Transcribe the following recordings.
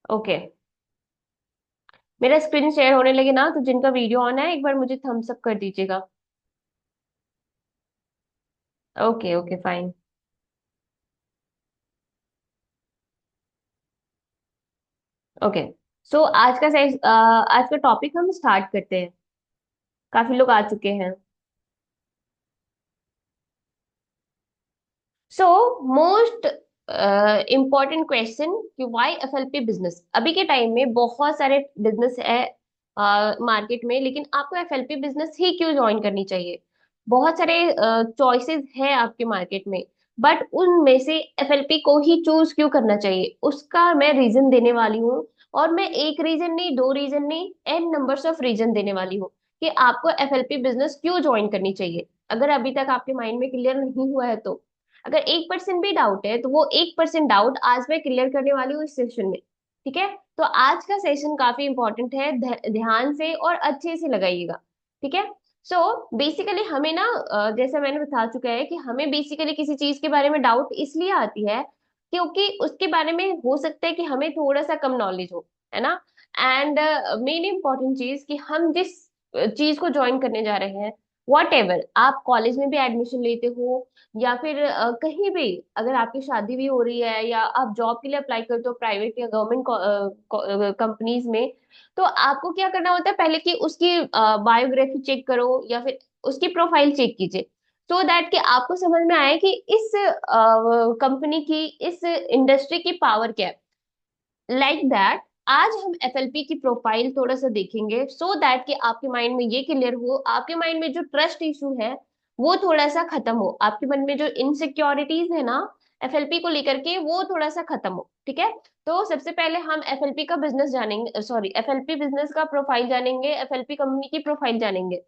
Okay. मेरा screen share होने लगे ना, तो जिनका वीडियो ऑन है एक बार मुझे थम्स अप कर दीजिएगा। Okay okay fine. ओके। सो आज का टॉपिक हम स्टार्ट करते हैं। काफी लोग आ चुके हैं। सो मोस्ट इम्पोर्टेंट क्वेश्चन कि व्हाई एफएलपी बिजनेस। अभी के टाइम में बहुत सारे बिजनेस है मार्केट में, लेकिन आपको एफएलपी बिजनेस ही क्यों ज्वाइन करनी चाहिए? बहुत सारे चॉइसेस है आपके मार्केट में, बट उनमें से एफएलपी को ही चूज क्यों करना चाहिए, उसका मैं रीजन देने वाली हूँ। और मैं एक रीजन नहीं, दो रीजन नहीं, एन नंबर्स ऑफ रीजन देने वाली हूँ कि आपको एफएलपी बिजनेस क्यों ज्वाइन करनी चाहिए। अगर अभी तक आपके माइंड में क्लियर नहीं हुआ है तो, अगर 1% भी डाउट है तो वो 1% डाउट आज मैं क्लियर करने वाली हूँ इस सेशन में। ठीक है। तो आज का सेशन काफी इंपॉर्टेंट है, ध्यान से और अच्छे से लगाइएगा। ठीक है। सो बेसिकली हमें ना जैसे मैंने बता चुका है कि हमें बेसिकली किसी चीज के बारे में डाउट इसलिए आती है क्योंकि उसके बारे में हो सकता है कि हमें थोड़ा सा कम नॉलेज हो, है ना। एंड मेन इंपॉर्टेंट चीज कि हम जिस चीज को ज्वाइन करने जा रहे हैं, वॉट एवर आप कॉलेज में भी एडमिशन लेते हो या फिर कहीं भी, अगर आपकी शादी भी हो रही है या आप जॉब के लिए अप्लाई करते हो प्राइवेट या गवर्नमेंट कंपनीज में, तो आपको क्या करना होता है पहले कि उसकी बायोग्राफी चेक करो या फिर उसकी प्रोफाइल चेक कीजिए, सो दैट कि आपको समझ में आए कि इस कंपनी की, इस इंडस्ट्री की पावर क्या है। लाइक दैट आज हम एफएलपी की प्रोफाइल थोड़ा सा देखेंगे, सो दैट कि आपके माइंड में ये क्लियर हो, आपके माइंड में जो ट्रस्ट इशू है वो थोड़ा सा खत्म हो, आपके मन में जो इनसिक्योरिटीज है ना एफएलपी को लेकर के, वो थोड़ा सा खत्म हो। ठीक है। तो सबसे पहले हम एफएलपी का बिजनेस जानेंगे, सॉरी एफएलपी बिजनेस का प्रोफाइल जानेंगे, एफएलपी कंपनी की प्रोफाइल जानेंगे,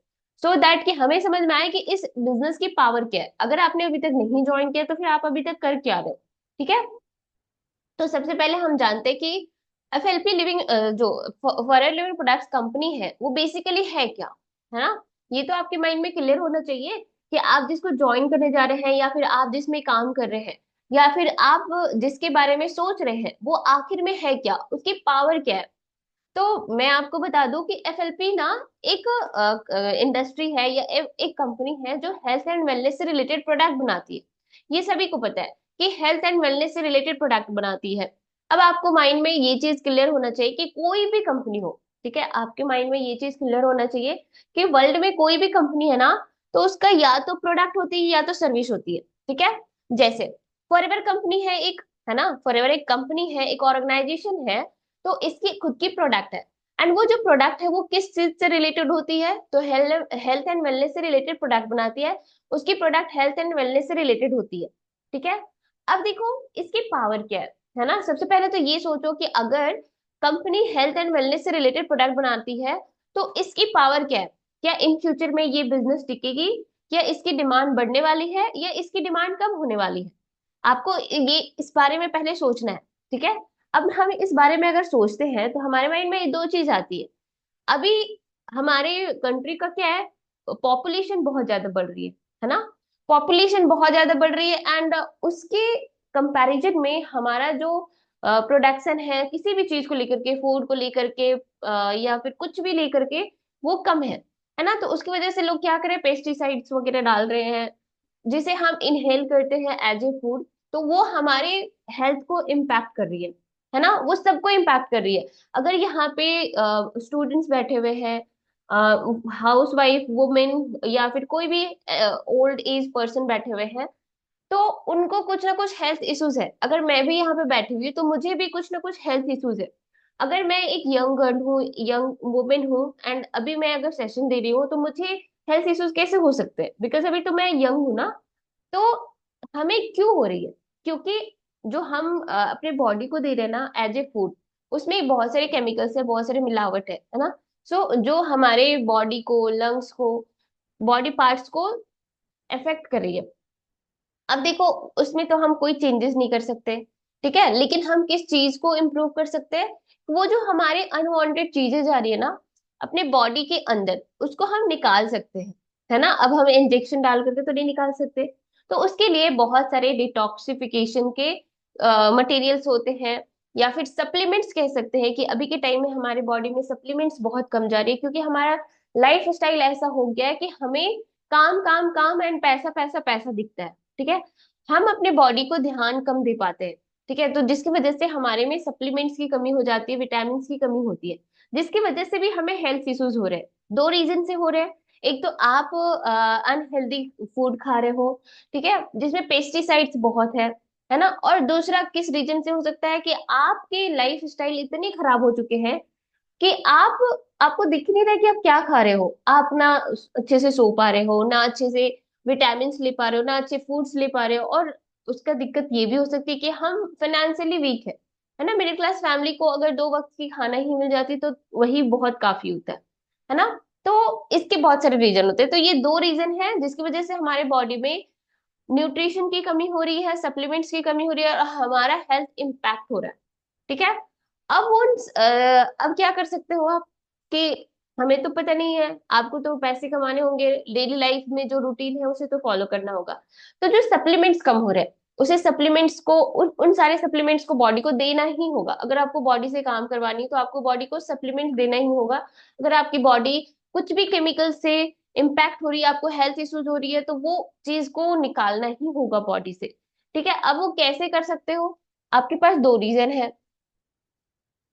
सो दैट कि हमें समझ में आए कि इस बिजनेस की पावर क्या है। अगर आपने अभी तक नहीं ज्वाइन किया तो फिर आप अभी तक कर क्या रहे हो। ठीक है। तो सबसे पहले हम जानते हैं कि एफएलपी लिविंग जो फॉरेन लिविंग प्रोडक्ट्स कंपनी है वो बेसिकली है क्या, है ना। ये तो आपके माइंड में क्लियर होना चाहिए कि आप जिसको ज्वाइन करने जा रहे हैं या फिर आप जिसमें काम कर रहे हैं या फिर आप जिसके बारे में सोच रहे हैं वो आखिर में है क्या, उसकी पावर क्या है। तो मैं आपको बता दूं कि एफएलपी ना एक इंडस्ट्री है या एक कंपनी है जो हेल्थ एंड वेलनेस से रिलेटेड प्रोडक्ट बनाती है। ये सभी को पता है कि हेल्थ एंड वेलनेस से रिलेटेड प्रोडक्ट बनाती है। अब आपको माइंड में ये चीज क्लियर होना चाहिए कि कोई भी कंपनी हो, ठीक है, आपके माइंड में ये चीज क्लियर होना चाहिए कि वर्ल्ड में कोई भी कंपनी है ना, तो उसका या तो प्रोडक्ट होती है या तो सर्विस होती है। ठीक है। जैसे फॉरएवर कंपनी है एक, है ना, फॉरएवर एक कंपनी है, एक ऑर्गेनाइजेशन है, तो इसकी खुद की प्रोडक्ट है। एंड वो जो प्रोडक्ट है वो किस चीज से रिलेटेड होती है, तो हेल्थ एंड वेलनेस से रिलेटेड प्रोडक्ट बनाती है। उसकी प्रोडक्ट हेल्थ एंड वेलनेस से रिलेटेड होती है। ठीक है। अब देखो इसकी पावर क्या है ना। सबसे पहले तो ये सोचो कि अगर कंपनी हेल्थ एंड वेलनेस से रिलेटेड प्रोडक्ट बनाती है तो इसकी पावर क्या है। क्या इन फ्यूचर में ये बिजनेस टिकेगी, या इसकी डिमांड बढ़ने वाली है, या इसकी डिमांड कम होने वाली है। आपको ये इस बारे में पहले सोचना है। ठीक है। अब हम इस बारे में अगर सोचते हैं तो हमारे माइंड में दो चीज आती है। अभी हमारे कंट्री का क्या है, पॉपुलेशन बहुत ज्यादा बढ़ रही है ना। पॉपुलेशन बहुत ज्यादा बढ़ रही है एंड उसके कंपैरिजन में हमारा जो प्रोडक्शन है किसी भी चीज को लेकर के, फूड को लेकर के या फिर कुछ भी लेकर के, वो कम है ना। तो उसकी वजह से लोग क्या करें, पेस्टिसाइड्स वगैरह डाल रहे हैं जिसे हम इनहेल करते हैं एज ए फूड। तो वो हमारे हेल्थ को इम्पैक्ट कर रही है ना, वो सबको इम्पैक्ट कर रही है। अगर यहाँ पे स्टूडेंट्स बैठे हुए हैं, हाउस वाइफ वुमेन या फिर कोई भी ओल्ड एज पर्सन बैठे हुए हैं, तो उनको कुछ ना कुछ हेल्थ इश्यूज है। अगर मैं भी यहाँ पे बैठी हुई हूँ तो मुझे भी कुछ ना कुछ हेल्थ इश्यूज है। अगर मैं एक यंग गर्ल हूँ, यंग वुमेन हूँ, एंड अभी मैं अगर सेशन दे रही हूँ तो मुझे हेल्थ इश्यूज कैसे हो सकते हैं, बिकॉज अभी तो मैं यंग हूँ ना। तो हमें क्यों हो रही है, क्योंकि जो हम अपने बॉडी को दे रहे हैं ना एज ए फूड, उसमें बहुत सारे केमिकल्स है, बहुत सारे मिलावट है ना। सो जो हमारे बॉडी को, लंग्स को, बॉडी पार्ट्स को अफेक्ट कर रही है। अब देखो उसमें तो हम कोई चेंजेस नहीं कर सकते, ठीक है, लेकिन हम किस चीज को इम्प्रूव कर सकते हैं, वो जो हमारे अनवांटेड चीजें जा रही है ना अपने बॉडी के अंदर, उसको हम निकाल सकते हैं, है ना। अब हम इंजेक्शन डाल करके तो नहीं निकाल सकते। तो उसके लिए बहुत सारे डिटॉक्सिफिकेशन के मटेरियल्स होते हैं, या फिर सप्लीमेंट्स कह सकते हैं कि अभी के टाइम में हमारे बॉडी में सप्लीमेंट्स बहुत कम जा रही है, क्योंकि हमारा लाइफ स्टाइल ऐसा हो गया है कि हमें काम काम काम एंड पैसा पैसा पैसा दिखता है। ठीक है, हम अपने बॉडी को ध्यान कम दे पाते हैं। ठीक है, तो जिसकी वजह से हमारे में सप्लीमेंट्स की कमी हो जाती है, विटामिन की कमी होती है, जिसकी वजह से भी हमें हेल्थ इश्यूज हो रहे हैं। दो रीजन से हो रहे हैं। एक तो आप अनहेल्दी फूड खा रहे हो, ठीक है, जिसमें पेस्टिसाइड्स बहुत है ना। और दूसरा किस रीजन से हो सकता है कि आपके लाइफ स्टाइल इतने खराब हो चुके हैं कि आपको दिख नहीं रहा कि आप क्या खा रहे हो। आप ना अच्छे से सो पा रहे हो, ना अच्छे से विटामिन ले पा रहे हो, ना अच्छे फूड्स ले पा रहे हो। और उसका दिक्कत ये भी हो सकती है कि हम फाइनेंशियली वीक है ना। मिडिल क्लास फैमिली को अगर दो वक्त की खाना ही मिल जाती तो वही बहुत काफी होता है ना। तो इसके बहुत सारे रीजन होते हैं। तो ये दो रीजन है जिसकी वजह से हमारे बॉडी में न्यूट्रिशन की कमी हो रही है, सप्लीमेंट्स की कमी हो रही है, और हमारा हेल्थ इम्पैक्ट हो रहा है। ठीक है, अब क्या कर सकते हो आप कि हमें तो पता नहीं है, आपको तो पैसे कमाने होंगे, डेली लाइफ में जो रूटीन है उसे तो फॉलो करना होगा। तो जो सप्लीमेंट्स कम हो रहे हैं, उसे सप्लीमेंट्स को उन सारे सप्लीमेंट्स को बॉडी को देना ही होगा। अगर आपको बॉडी से काम करवानी है तो आपको बॉडी को सप्लीमेंट देना ही होगा। अगर आपकी बॉडी कुछ भी केमिकल से इम्पैक्ट हो रही है, आपको हेल्थ इश्यूज हो रही है, तो वो चीज को निकालना ही होगा बॉडी से। ठीक है, अब वो कैसे कर सकते हो? आपके पास दो रीजन है,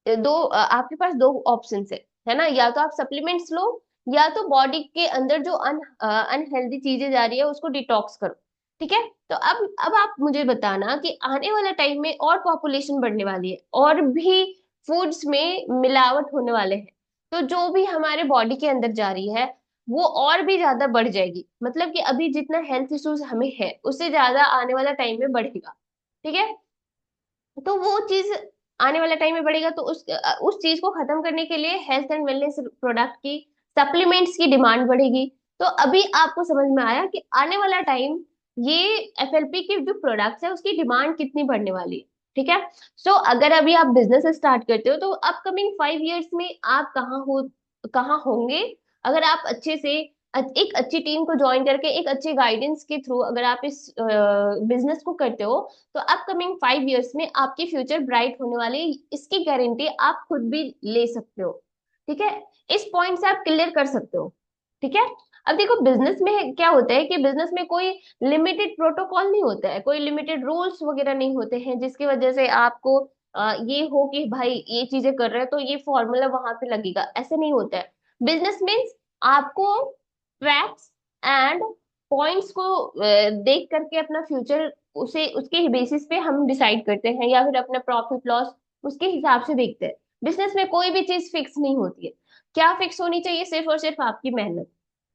आपके पास दो ऑप्शन है ना। या तो आप सप्लीमेंट्स लो, या तो बॉडी के अंदर जो अनहेल्दी चीजें जा रही है उसको डिटॉक्स करो। ठीक है, तो अब आप मुझे बताना कि आने वाला टाइम में और पॉपुलेशन बढ़ने वाली है, और भी फूड्स में मिलावट होने वाले हैं, तो जो भी हमारे बॉडी के अंदर जा रही है वो और भी ज्यादा बढ़ जाएगी। मतलब कि अभी जितना हेल्थ इश्यूज हमें है उससे ज्यादा आने वाला टाइम में बढ़ेगा। ठीक है, तो वो चीज आने वाला टाइम में बढ़ेगा, तो उस चीज को खत्म करने के लिए हेल्थ एंड वेलनेस प्रोडक्ट की, सप्लीमेंट्स की डिमांड बढ़ेगी। तो अभी आपको समझ में आया कि आने वाला टाइम, ये एफएलपी के जो प्रोडक्ट्स है उसकी डिमांड कितनी बढ़ने वाली है। ठीक है, सो अगर अभी आप बिजनेस स्टार्ट करते हो तो अपकमिंग 5 इयर्स में आप कहाँ होंगे, अगर आप अच्छे से एक अच्छी टीम को ज्वाइन करके एक अच्छे गाइडेंस के थ्रू अगर आप इस बिजनेस को करते हो, तो अपकमिंग 5 इयर्स में आपकी फ्यूचर ब्राइट होने वाली है, इसकी गारंटी आप खुद भी ले सकते हो। ठीक है, इस पॉइंट से आप क्लियर कर सकते हो। ठीक है, अब देखो बिजनेस में क्या होता है कि बिजनेस में कोई लिमिटेड प्रोटोकॉल नहीं होता है, कोई लिमिटेड रूल्स वगैरह नहीं होते हैं जिसकी वजह से आपको ये हो कि भाई ये चीजें कर रहे हैं तो ये फॉर्मूला वहां पे लगेगा, ऐसे नहीं होता है। बिजनेस मीन्स आपको फैक्ट्स एंड पॉइंट्स को देख करके अपना फ्यूचर उसे उसके बेसिस पे हम डिसाइड करते हैं, या फिर अपना प्रॉफिट लॉस उसके हिसाब से देखते हैं। बिजनेस में कोई भी चीज फिक्स नहीं होती है। क्या फिक्स होनी चाहिए? सिर्फ और सिर्फ आपकी मेहनत।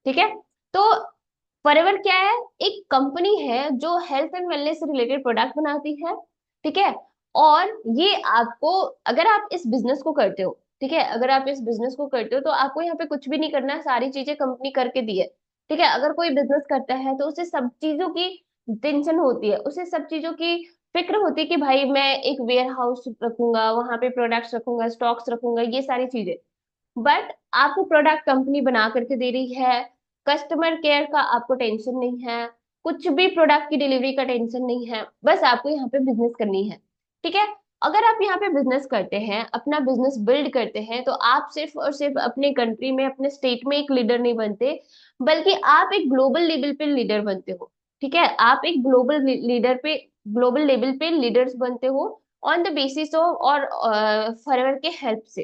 ठीक है, तो फॉरएवर क्या है? एक कंपनी है जो हेल्थ एंड वेलनेस से रिलेटेड प्रोडक्ट बनाती है। ठीक है, और ये आपको, अगर आप इस बिजनेस को करते हो, ठीक है, अगर आप इस बिजनेस को करते हो तो आपको यहाँ पे कुछ भी नहीं करना है, सारी चीजें कंपनी करके दी है। ठीक है, अगर कोई बिजनेस करता है तो उसे सब चीजों की टेंशन होती है, उसे सब चीजों की फिक्र होती है कि भाई मैं एक वेयर हाउस रखूंगा, वहां पे प्रोडक्ट्स रखूंगा, स्टॉक्स रखूंगा, ये सारी चीजें। बट आपको प्रोडक्ट कंपनी बना करके दे रही है, कस्टमर केयर का आपको टेंशन नहीं है, कुछ भी प्रोडक्ट की डिलीवरी का टेंशन नहीं है, बस आपको यहाँ पे बिजनेस करनी है। ठीक है, अगर आप यहाँ पे बिजनेस करते हैं, अपना बिजनेस बिल्ड करते हैं, तो आप सिर्फ और सिर्फ अपने कंट्री में, अपने स्टेट में एक लीडर नहीं बनते, बल्कि आप एक ग्लोबल लेवल पे लीडर बनते हो। ठीक है, आप एक ग्लोबल लेवल पे लीडर्स बनते हो, ऑन द बेसिस ऑफ और फॉरएवर के हेल्प से।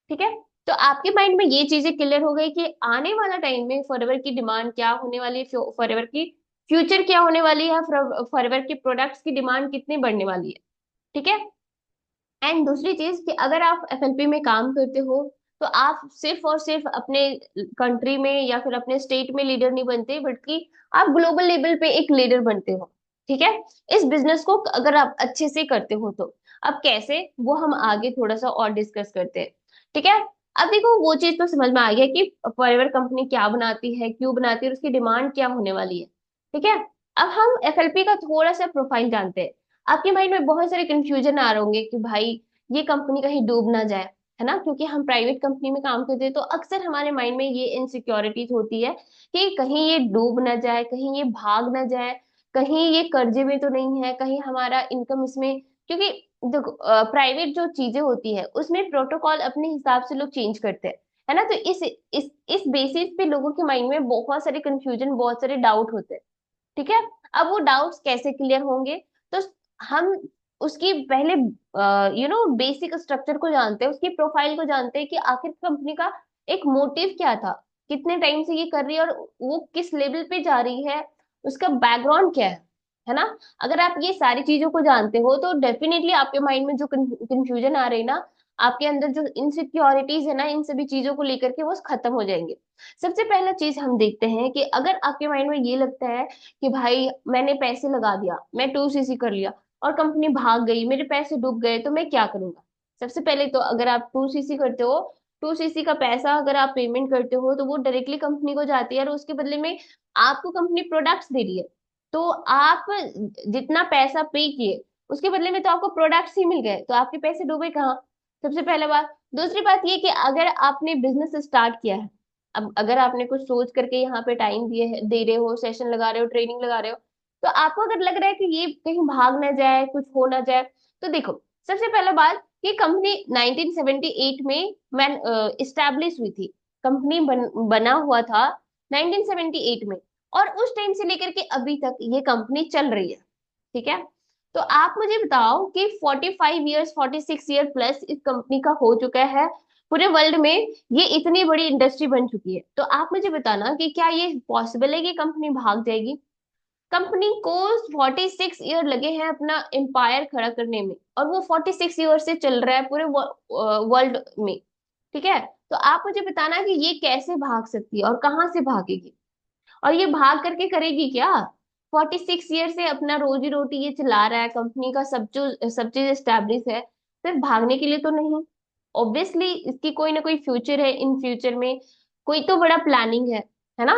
ठीक है, तो आपके माइंड में ये चीजें क्लियर हो गई कि आने वाला टाइम में फॉरएवर की डिमांड क्या होने वाली है, फॉरएवर की फ्यूचर क्या होने वाली है, फॉरएवर के प्रोडक्ट्स की डिमांड कितनी बढ़ने वाली है। ठीक है, एंड दूसरी चीज कि अगर आप एफएलपी में काम करते हो तो आप सिर्फ और सिर्फ अपने कंट्री में या फिर अपने स्टेट में लीडर नहीं बनते, बल्कि आप ग्लोबल लेवल पे एक लीडर बनते हो। ठीक है, इस बिजनेस को अगर आप अच्छे से करते हो तो। अब कैसे, वो हम आगे थोड़ा सा और डिस्कस करते हैं। ठीक है, अब देखो वो चीज तो समझ में आ गया कि फॉरएवर कंपनी क्या बनाती है, क्यों बनाती है, और उसकी डिमांड क्या होने वाली है। ठीक है, अब हम एफएलपी का थोड़ा सा प्रोफाइल जानते हैं। आपके माइंड में बहुत सारे कंफ्यूजन आ रहे होंगे कि भाई ये कंपनी कहीं डूब ना जाए, है ना, क्योंकि हम प्राइवेट कंपनी में काम करते हैं तो अक्सर हमारे माइंड में ये इनसिक्योरिटीज होती है कि कहीं ये डूब ना जाए, कहीं ये भाग ना जाए, कहीं ये कर्जे में तो नहीं है, कहीं हमारा इनकम इसमें क्योंकि देखो प्राइवेट जो चीजें होती है उसमें प्रोटोकॉल अपने हिसाब से लोग चेंज करते हैं, है ना। तो इस बेसिस पे लोगों के माइंड में बहुत सारे कंफ्यूजन, बहुत सारे डाउट होते हैं। ठीक है। अब वो डाउट्स कैसे क्लियर होंगे? तो हम उसकी पहले बेसिक स्ट्रक्चर को जानते हैं, उसकी प्रोफाइल को जानते हैं कि आखिर कंपनी का एक मोटिव क्या था, कितने टाइम से ये कर रही है और वो किस लेवल पे जा रही है, उसका बैकग्राउंड क्या है ना। अगर आप ये सारी चीजों को जानते हो तो डेफिनेटली आपके माइंड में जो कंफ्यूजन आ रही है ना, आपके अंदर जो इनसिक्योरिटीज है ना, इन सभी चीजों को लेकर के वो खत्म हो जाएंगे। सबसे पहला चीज हम देखते हैं कि अगर आपके माइंड में ये लगता है कि भाई मैंने पैसे लगा दिया, मैं 2cc कर लिया और कंपनी भाग गई, मेरे पैसे डूब गए, तो मैं क्या करूंगा? सबसे पहले तो अगर आप 2cc करते हो, 2cc का पैसा अगर आप पेमेंट करते हो तो वो डायरेक्टली कंपनी को जाती है और उसके बदले में आपको कंपनी प्रोडक्ट्स दे रही है। तो आप जितना पैसा पे किए उसके बदले में तो आपको प्रोडक्ट्स ही मिल गए, तो आपके पैसे डूबे कहाँ? सबसे पहले बात। दूसरी बात ये कि अगर आपने बिजनेस स्टार्ट किया है, अब अगर आपने कुछ सोच करके यहाँ पे टाइम दे रहे हो, सेशन लगा रहे हो, ट्रेनिंग लगा रहे हो, तो आपको अगर लग रहा है कि ये कहीं भाग ना जाए, कुछ हो ना जाए, तो देखो, सबसे पहला बात, ये कंपनी 1978 में मैन इस्टेब्लिश हुई थी। कंपनी बना हुआ था 1978 में, और उस टाइम से लेकर के अभी तक ये कंपनी चल रही है। ठीक है। तो आप मुझे बताओ कि 45 ईयर्स, 46 ईयर प्लस इस कंपनी का हो चुका है पूरे वर्ल्ड में, ये इतनी बड़ी इंडस्ट्री बन चुकी है। तो आप मुझे बताना कि क्या ये पॉसिबल है कि कंपनी भाग जाएगी? कंपनी को 46 ईयर लगे हैं अपना एम्पायर खड़ा करने में, और वो 46 ईयर से चल रहा है पूरे वर्ल्ड में। ठीक है। तो आप मुझे बताना कि ये कैसे भाग सकती है और कहाँ से भागेगी, और ये भाग करके करेगी क्या? 46 ईयर से अपना रोजी रोटी ये चला रहा है, कंपनी का सब चीज एस्टेब्लिश है, सिर्फ भागने के लिए तो नहीं। ऑब्वियसली इसकी कोई ना कोई फ्यूचर है, इन फ्यूचर में कोई तो बड़ा प्लानिंग है ना।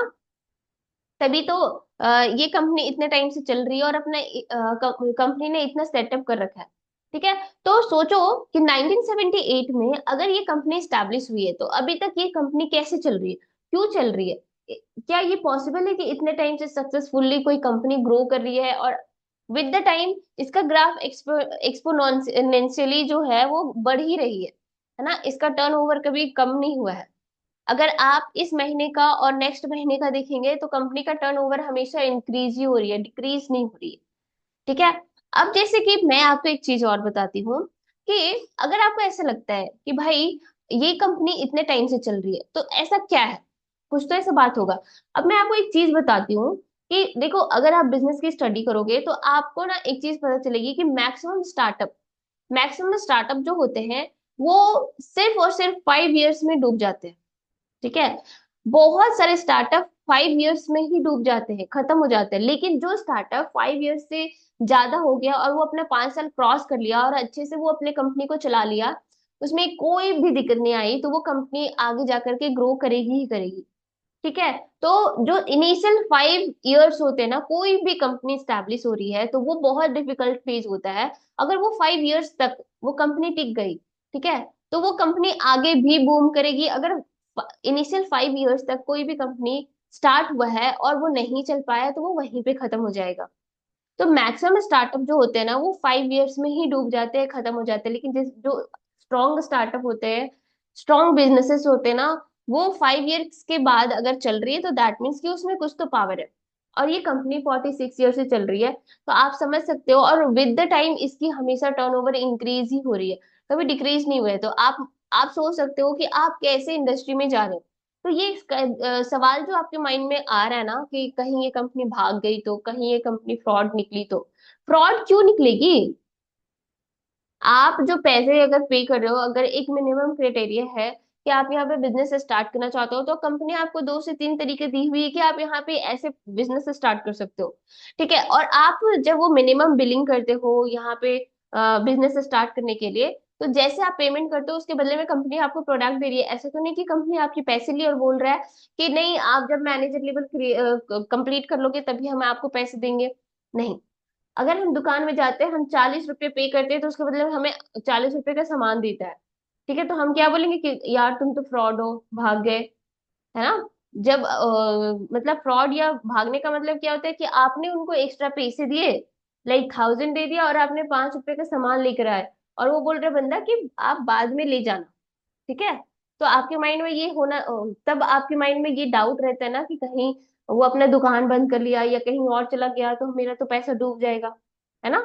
तभी तो ये कंपनी इतने टाइम से चल रही है और अपना कंपनी ने इतना सेटअप कर रखा है। ठीक है। तो सोचो कि 1978 में अगर ये कंपनी स्टैब्लिश हुई है तो अभी तक ये कंपनी कैसे चल रही है, क्यों चल रही है? क्या ये पॉसिबल है कि इतने टाइम से सक्सेसफुली कोई कंपनी ग्रो कर रही है और विद द टाइम इसका ग्राफ एक्सपोनेंशियली जो है वो बढ़ ही रही है ना, इसका टर्नओवर कभी कम नहीं हुआ है। अगर आप इस महीने का और नेक्स्ट महीने का देखेंगे तो कंपनी का टर्नओवर हमेशा इंक्रीज ही हो रही है, डिक्रीज नहीं हो रही है। ठीक है। अब जैसे कि मैं आपको एक चीज और बताती हूँ कि अगर आपको ऐसा लगता है कि भाई ये कंपनी इतने टाइम से चल रही है तो ऐसा क्या है, कुछ तो ऐसा बात होगा। अब मैं आपको एक चीज बताती हूँ कि देखो, अगर आप बिजनेस की स्टडी करोगे तो आपको ना एक चीज पता चलेगी कि मैक्सिमम स्टार्टअप जो होते हैं वो सिर्फ और सिर्फ 5 ईयर्स में डूब जाते हैं। ठीक है। बहुत सारे स्टार्टअप 5 ईयर्स में ही डूब जाते हैं, खत्म हो जाते हैं, लेकिन जो स्टार्टअप 5 ईयर्स से ज्यादा हो गया और वो अपना 5 साल क्रॉस कर लिया और अच्छे से वो अपने कंपनी को चला लिया, उसमें कोई भी दिक्कत नहीं आई, तो वो कंपनी आगे जाकर के ग्रो करेगी ही करेगी। ठीक है। तो जो इनिशियल 5 ईयर्स होते हैं ना, कोई भी कंपनी स्टैब्लिश हो रही है तो वो बहुत डिफिकल्ट फेज होता है। अगर वो 5 ईयर्स तक वो कंपनी टिक गई, ठीक है, तो वो कंपनी आगे भी बूम करेगी। अगर इनिशियल 5 ईयर्स तक कोई भी कंपनी स्टार्ट हुआ है और वो नहीं चल पाया तो वो वहीं पे खत्म हो जाएगा। तो मैक्सिमम स्टार्टअप जो होते हैं ना वो 5 ईयर्स में ही डूब जाते हैं, खत्म हो जाते हैं, लेकिन जिस जो स्ट्रॉन्ग स्टार्टअप होते हैं, स्ट्रॉन्ग बिजनेसेस होते हैं ना, वो 5 ईयर्स के बाद अगर चल रही है तो दैट मीन्स कि उसमें कुछ तो पावर है। और ये कंपनी 46 ईयर से चल रही है, तो आप समझ सकते हो, और विद द टाइम इसकी हमेशा टर्नओवर इंक्रीज ही हो रही है, कभी डिक्रीज नहीं हुआ है। तो आप सोच सकते हो कि आप कैसे इंडस्ट्री में जा रहे हो। तो ये सवाल जो आपके माइंड में आ रहा है ना कि कहीं ये कंपनी भाग गई तो, कहीं ये कंपनी फ्रॉड निकली तो, फ्रॉड क्यों निकलेगी? आप जो पैसे अगर पे कर रहे हो, अगर एक मिनिमम क्राइटेरिया है कि आप यहाँ पे बिजनेस स्टार्ट करना चाहते हो, तो कंपनी आपको 2 से 3 तरीके दी हुई है कि आप यहाँ पे ऐसे बिजनेस स्टार्ट कर सकते हो। ठीक है। और आप जब वो मिनिमम बिलिंग करते हो यहाँ पे बिजनेस स्टार्ट करने के लिए, तो जैसे आप पेमेंट करते हो उसके बदले में कंपनी आपको प्रोडक्ट दे रही है। ऐसा तो नहीं कि कंपनी आपके पैसे लिए और बोल रहा है कि नहीं, आप जब मैनेजर लेवल कंप्लीट कर लोगे तभी हम आपको पैसे देंगे। नहीं। अगर हम दुकान में जाते हैं, हम 40 रुपए पे करते हैं, तो उसके बदले में हमें 40 रुपए का सामान देता है। ठीक है। तो हम क्या बोलेंगे कि यार तुम तो फ्रॉड हो, भाग गए, है ना। जब मतलब फ्रॉड या भागने का मतलब क्या होता है कि आपने उनको एक्स्ट्रा पैसे दिए, लाइक 1000 दे दिया और आपने 5 रुपए का सामान लेकर आए, और वो बोल रहे बंदा कि आप बाद में ले जाना, ठीक है। तो आपके माइंड में ये होना, तब आपके माइंड में ये डाउट रहता है ना कि कहीं वो अपना दुकान बंद कर लिया या कहीं और चला गया तो मेरा तो पैसा डूब जाएगा, है ना।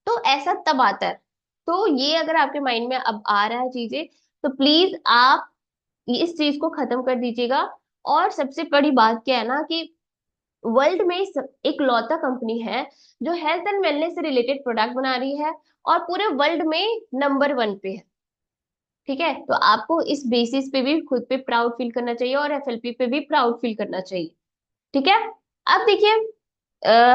तो ऐसा तब आता है। तो ये अगर आपके माइंड में अब आ रहा है चीजें, तो प्लीज आप इस चीज को खत्म कर दीजिएगा। और सबसे बड़ी बात क्या है ना कि वर्ल्ड में एक लौता कंपनी है जो हेल्थ एंड वेलनेस से रिलेटेड प्रोडक्ट बना रही है, और पूरे वर्ल्ड में नंबर 1 पे है, ठीक है। तो आपको इस बेसिस पे भी खुद पे प्राउड फील करना चाहिए और एफएलपी पे भी प्राउड फील करना चाहिए, ठीक है। अब देखिए,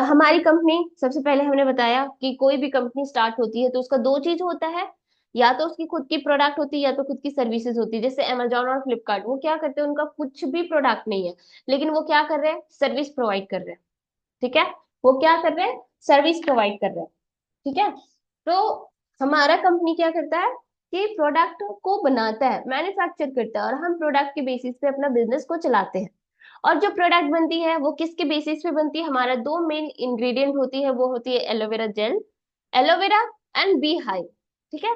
हमारी कंपनी, सबसे पहले हमने बताया कि कोई भी कंपनी स्टार्ट होती है तो उसका दो चीज होता है, या तो उसकी खुद की प्रोडक्ट होती है या तो खुद की सर्विसेज होती है। जैसे अमेजोन और फ्लिपकार्ट, वो क्या करते हैं, उनका कुछ भी प्रोडक्ट नहीं है, लेकिन वो क्या कर रहे हैं, सर्विस प्रोवाइड कर रहे हैं, ठीक है। वो क्या कर रहे हैं, सर्विस प्रोवाइड कर रहे हैं, ठीक है। तो हमारा कंपनी क्या करता है कि प्रोडक्ट को बनाता है, मैन्युफैक्चर करता है, और हम प्रोडक्ट के बेसिस पे अपना बिजनेस को चलाते हैं। और जो प्रोडक्ट बनती है वो किसके बेसिस पे बनती है, हमारा दो मेन इंग्रेडिएंट होती है, वो होती है aloe vera gel, aloe vera and bee hive, ठीक है।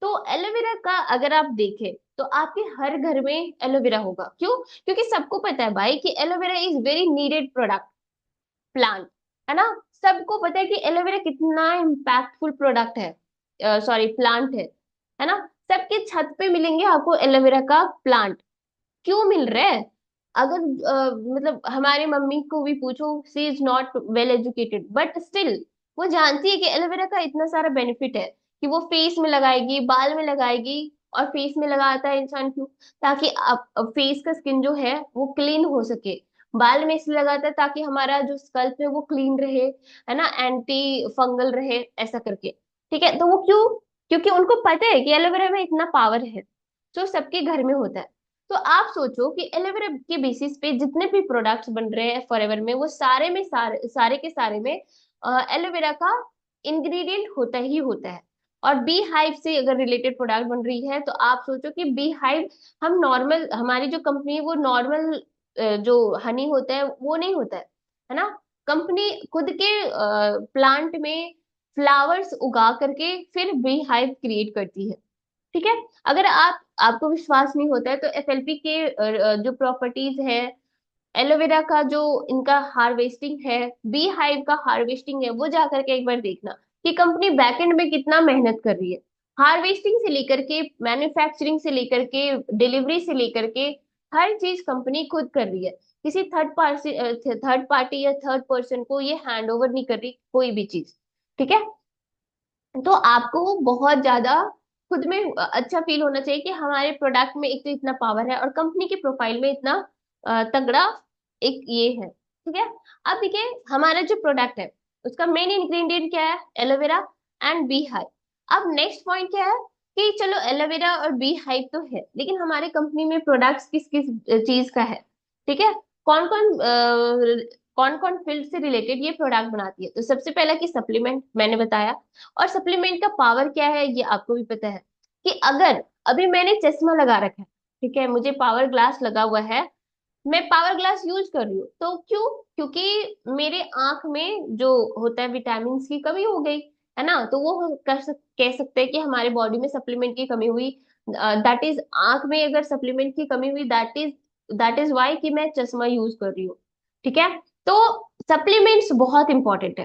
तो एलोवेरा का अगर आप देखें तो आपके हर घर में एलोवेरा होगा, क्यों? क्योंकि सबको पता है भाई कि aloe vera is very needed product, plant, है ना। सबको पता है कि एलोवेरा कितना इम्पैक्टफुल प्रोडक्ट है, सॉरी प्लांट है ना। सबके छत पे मिलेंगे आपको एलोवेरा का प्लांट। क्यों मिल रहा है? अगर मतलब हमारी मम्मी को भी पूछो, she is not well educated, but still वो जानती है कि एलोवेरा का इतना सारा बेनिफिट है कि वो फेस में लगाएगी, बाल में लगाएगी। और फेस में लगाता है इंसान क्यों? ताकि फेस का स्किन जो है वो क्लीन हो सके। बाल में इसलिए लगाता है ताकि हमारा जो स्कल्प है वो क्लीन रहे, है ना, एंटी फंगल रहे, ऐसा करके, ठीक है। तो वो क्यों? क्योंकि उनको पता है कि एलोवेरा में इतना पावर है, जो सबके घर में होता है। तो आप सोचो कि एलोवेरा के बेसिस पे जितने भी प्रोडक्ट्स बन रहे हैं फॉरएवर में, वो सारे में सारे के सारे में एलोवेरा का इंग्रेडिएंट होता ही होता है। और बी हाइव से अगर रिलेटेड प्रोडक्ट बन रही है, तो आप सोचो कि बी हाइव, हम नॉर्मल, हमारी जो कंपनी है वो नॉर्मल जो हनी होता है वो नहीं होता है ना। कंपनी खुद के प्लांट में फ्लावर्स उगा करके फिर बी हाइव क्रिएट करती है, ठीक है। अगर आपको विश्वास नहीं होता है तो एफएलपी के जो प्रॉपर्टीज है, एलोवेरा का जो इनका हार्वेस्टिंग है, बी हाइव का हार्वेस्टिंग है, वो जा करके एक बार देखना कि कंपनी बैकएंड में कितना मेहनत कर रही है। हार्वेस्टिंग से लेकर के, मैन्युफैक्चरिंग से लेकर के, डिलीवरी से लेकर के, हर चीज कंपनी खुद कर रही है। किसी थर्ड पार्टी या थर्ड पर्सन को ये हैंड ओवर नहीं कर रही कोई भी चीज, ठीक है। तो आपको बहुत ज्यादा खुद में अच्छा फील होना चाहिए कि हमारे प्रोडक्ट में एक तो इतना पावर है और कंपनी की प्रोफाइल में इतना तगड़ा एक ये है, ठीक है। अब देखिए, हमारा जो प्रोडक्ट है उसका मेन इंग्रेडिएंट क्या है, एलोवेरा एंड बी हाइव। अब नेक्स्ट पॉइंट क्या है कि चलो एलोवेरा और बी हाइव तो है, लेकिन हमारे कंपनी में प्रोडक्ट्स किस किस चीज का है, ठीक है। कौन कौन कौन कौन फील्ड से रिलेटेड ये प्रोडक्ट बनाती है? तो सबसे पहला कि सप्लीमेंट मैंने बताया। और सप्लीमेंट का पावर क्या है ये आपको भी पता है कि अगर अभी मैंने चश्मा लगा रखा है, ठीक है, मुझे पावर ग्लास लगा हुआ है, मैं पावर ग्लास यूज कर रही हूँ, तो क्यों? क्योंकि मेरे आंख में जो होता है विटामिन की कमी हो गई, है ना। तो वो कह सकते हैं कि हमारे बॉडी में सप्लीमेंट की कमी हुई, दैट इज आंख में अगर सप्लीमेंट की कमी हुई, दैट इज वाई कि मैं चश्मा यूज कर रही हूँ, ठीक है। तो सप्लीमेंट्स बहुत इंपॉर्टेंट है,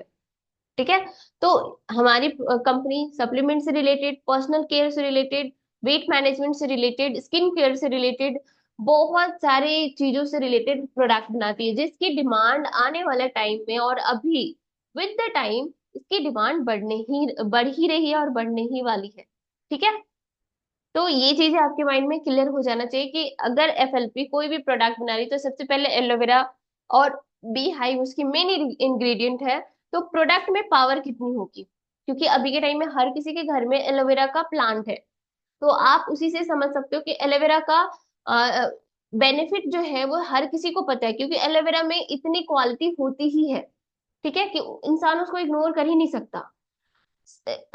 ठीक है। तो हमारी कंपनी सप्लीमेंट से रिलेटेड, पर्सनल केयर से रिलेटेड, वेट मैनेजमेंट से रिलेटेड, स्किन केयर से रिलेटेड, बहुत सारी चीजों से रिलेटेड प्रोडक्ट बनाती है, जिसकी डिमांड आने वाले टाइम में और अभी विद द टाइम इसकी डिमांड बढ़ ही रही है और बढ़ने ही वाली है, ठीक है। तो ये चीजें आपके माइंड में क्लियर हो जाना चाहिए कि अगर एफएलपी कोई भी प्रोडक्ट बना रही है, तो सबसे पहले एलोवेरा और बी हाइव उसकी मेन इंग्रेडिएंट है। तो प्रोडक्ट में पावर कितनी होगी, क्योंकि अभी के टाइम में हर किसी के घर में एलोवेरा का प्लांट है। तो आप उसी से समझ सकते हो कि एलोवेरा का बेनिफिट जो है वो हर किसी को पता है, क्योंकि एलोवेरा में इतनी क्वालिटी होती ही है, ठीक है, कि इंसान उसको इग्नोर कर ही नहीं सकता।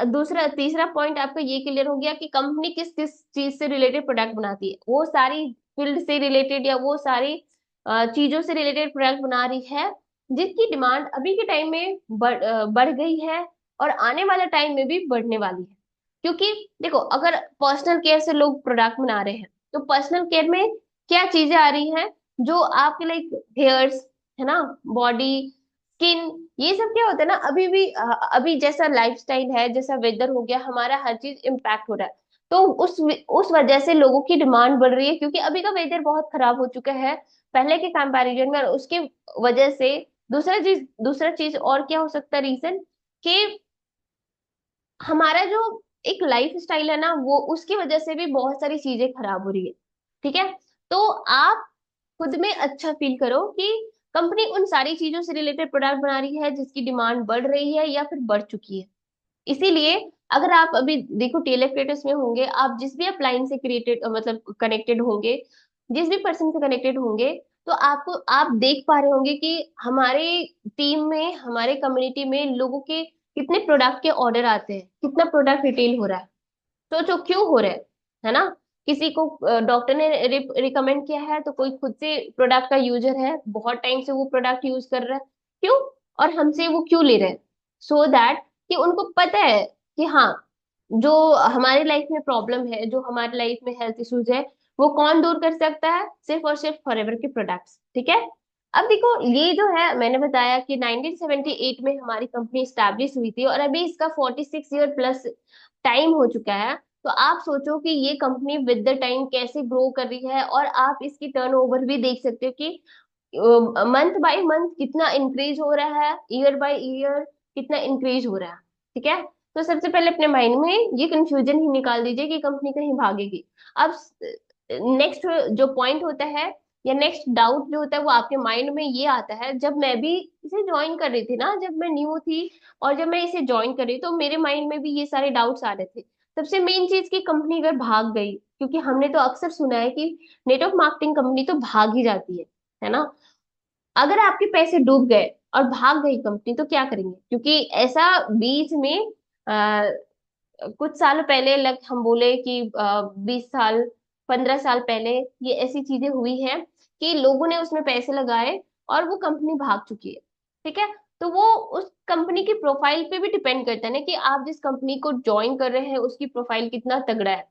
दूसरा तीसरा पॉइंट आपका ये क्लियर हो गया कि कंपनी किस किस चीज से रिलेटेड प्रोडक्ट बनाती है, वो सारी फील्ड से रिलेटेड या वो सारी चीजों से रिलेटेड प्रोडक्ट बना रही है। जिसकी डिमांड अभी के टाइम में बढ़ गई है और आने वाला टाइम में भी बढ़ने वाली है। क्योंकि देखो, अगर पर्सनल केयर से लोग प्रोडक्ट बना रहे हैं, तो पर्सनल केयर में क्या चीजें आ रही हैं जो आपके लाइक हेयर्स, है ना, बॉडी, स्किन, ये सब क्या होता है ना, अभी भी अभी जैसा लाइफस्टाइल है, जैसा वेदर हो गया, हमारा हर चीज इम्पैक्ट हो रहा है। तो उस वजह से लोगों की डिमांड बढ़ रही है, क्योंकि अभी का वेदर बहुत खराब हो चुका है पहले के कंपैरिजन में। और उसके वजह से दूसरा चीज और क्या हो सकता है रीजन, कि हमारा जो एक लाइफ स्टाइल है ना, वो उसकी वजह से भी बहुत सारी चीजें खराब हो रही है। ठीक है। तो आप खुद में अच्छा फील करो कि कंपनी उन सारी चीजों से रिलेटेड प्रोडक्ट बना रही है जिसकी डिमांड बढ़ रही है या फिर बढ़ चुकी है। इसीलिए अगर आप अभी देखो टेलीक्रेटर्स में होंगे, आप जिस भी अपलाइन से क्रिएटेड मतलब कनेक्टेड होंगे, जिस भी पर्सन से कनेक्टेड होंगे, तो आपको आप देख पा रहे होंगे कि हमारे टीम में, हमारे कम्युनिटी में लोगों के कितने प्रोडक्ट के ऑर्डर आते हैं, कितना प्रोडक्ट रिटेल हो रहा है। सोचो क्यों हो रहा है ना। किसी को डॉक्टर ने रिकमेंड किया है, तो कोई खुद से प्रोडक्ट का यूजर है, बहुत टाइम से वो प्रोडक्ट यूज कर रहा है। क्यों? और हमसे वो क्यों ले रहे हैं? सो दैट कि उनको पता है कि हाँ, जो हमारी लाइफ में प्रॉब्लम है, जो हमारी लाइफ में हेल्थ इश्यूज है, वो कौन दूर कर सकता है? सिर्फ और सिर्फ फॉरएवर के प्रोडक्ट्स। ठीक है। अब देखो, ये जो है मैंने बताया कि 1978 में हमारी कंपनी स्टैब्लिश हुई थी, और अभी इसका 46 ईयर प्लस टाइम हो चुका है। तो आप सोचो कि ये कंपनी विद द टाइम कैसे ग्रो कर रही है, और आप इसकी टर्नओवर भी देख सकते हो कि मंथ बाय मंथ कितना इंक्रीज हो रहा है, ईयर बाय ईयर कितना इंक्रीज हो रहा है। ठीक है। तो सबसे पहले अपने माइंड में ये कंफ्यूजन ही निकाल दीजिए कि कंपनी कहीं भागेगी। अब नेक्स्ट जो पॉइंट होता है, या नेक्स्ट डाउट जो होता है, वो आपके माइंड में ये आता है, जब मैं भी इसे ज्वाइन कर रही थी ना, जब मैं न्यू थी और जब मैं इसे ज्वाइन कर रही, तो मेरे माइंड में भी ये सारे डाउट्स आ रहे थे। सबसे मेन चीज की कंपनी अगर भाग गई, क्योंकि हमने तो अक्सर सुना है कि नेटवर्क मार्केटिंग कंपनी तो भाग ही जाती है ना। अगर आपके पैसे डूब गए और भाग गई कंपनी, तो क्या करेंगे? क्योंकि ऐसा बीच में आ, कुछ साल पहले, लग हम बोले कि 20 साल, 15 साल पहले, ये ऐसी चीजें हुई हैं कि लोगों ने उसमें पैसे लगाए और वो कंपनी भाग चुकी है। ठीक है। तो वो उस कंपनी की प्रोफाइल पे भी डिपेंड करता है ना, कि आप जिस कंपनी को ज्वाइन कर रहे हैं उसकी प्रोफाइल कितना तगड़ा है।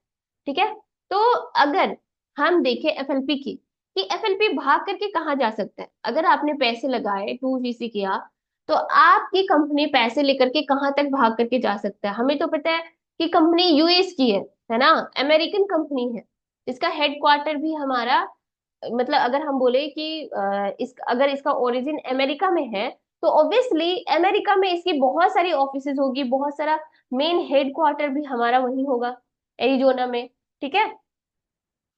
ठीक है। तो अगर हम देखें एफएलपी की, कि एफएलपी भाग करके कहाँ जा सकता है, अगर आपने पैसे लगाए, 2VC किया, तो आपकी कंपनी पैसे लेकर के कहाँ तक भाग करके जा सकता है? हमें तो पता है कि कंपनी यूएस की है ना, अमेरिकन कंपनी है। इसका हेडक्वार्टर भी हमारा, मतलब अगर हम बोले कि अगर इसका ओरिजिन अमेरिका में है, तो ऑब्वियसली अमेरिका में इसकी बहुत सारी ऑफिसेज होगी, बहुत सारा मेन हेडक्वार्टर भी हमारा वहीं होगा, एरिजोना में। ठीक है।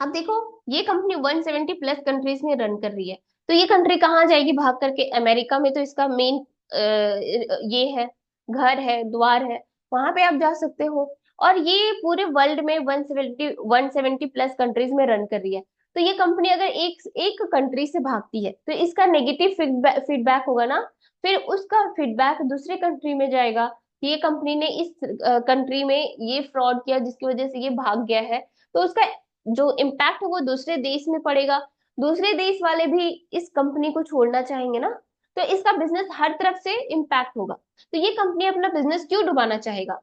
अब देखो, ये कंपनी 170 प्लस कंट्रीज में रन कर रही है, तो ये कंट्री कहाँ जाएगी भाग करके? अमेरिका में तो इसका मेन ये है, घर है, द्वार है, वहां पे आप जा सकते हो। और ये पूरे वर्ल्ड में 170 प्लस कंट्रीज में रन कर रही है। तो ये कंपनी अगर एक एक कंट्री से भागती है, तो इसका नेगेटिव फीडबैक होगा ना, फिर उसका फीडबैक दूसरे कंट्री में जाएगा कि ये कंपनी ने इस कंट्री में ये फ्रॉड किया जिसकी वजह से ये भाग गया है। तो उसका जो इम्पैक्ट है वो दूसरे देश में पड़ेगा। दूसरे देश वाले भी इस कंपनी को छोड़ना चाहेंगे ना, तो इसका बिजनेस हर तरफ से इम्पैक्ट होगा। तो ये कंपनी अपना बिजनेस क्यों डुबाना चाहेगा?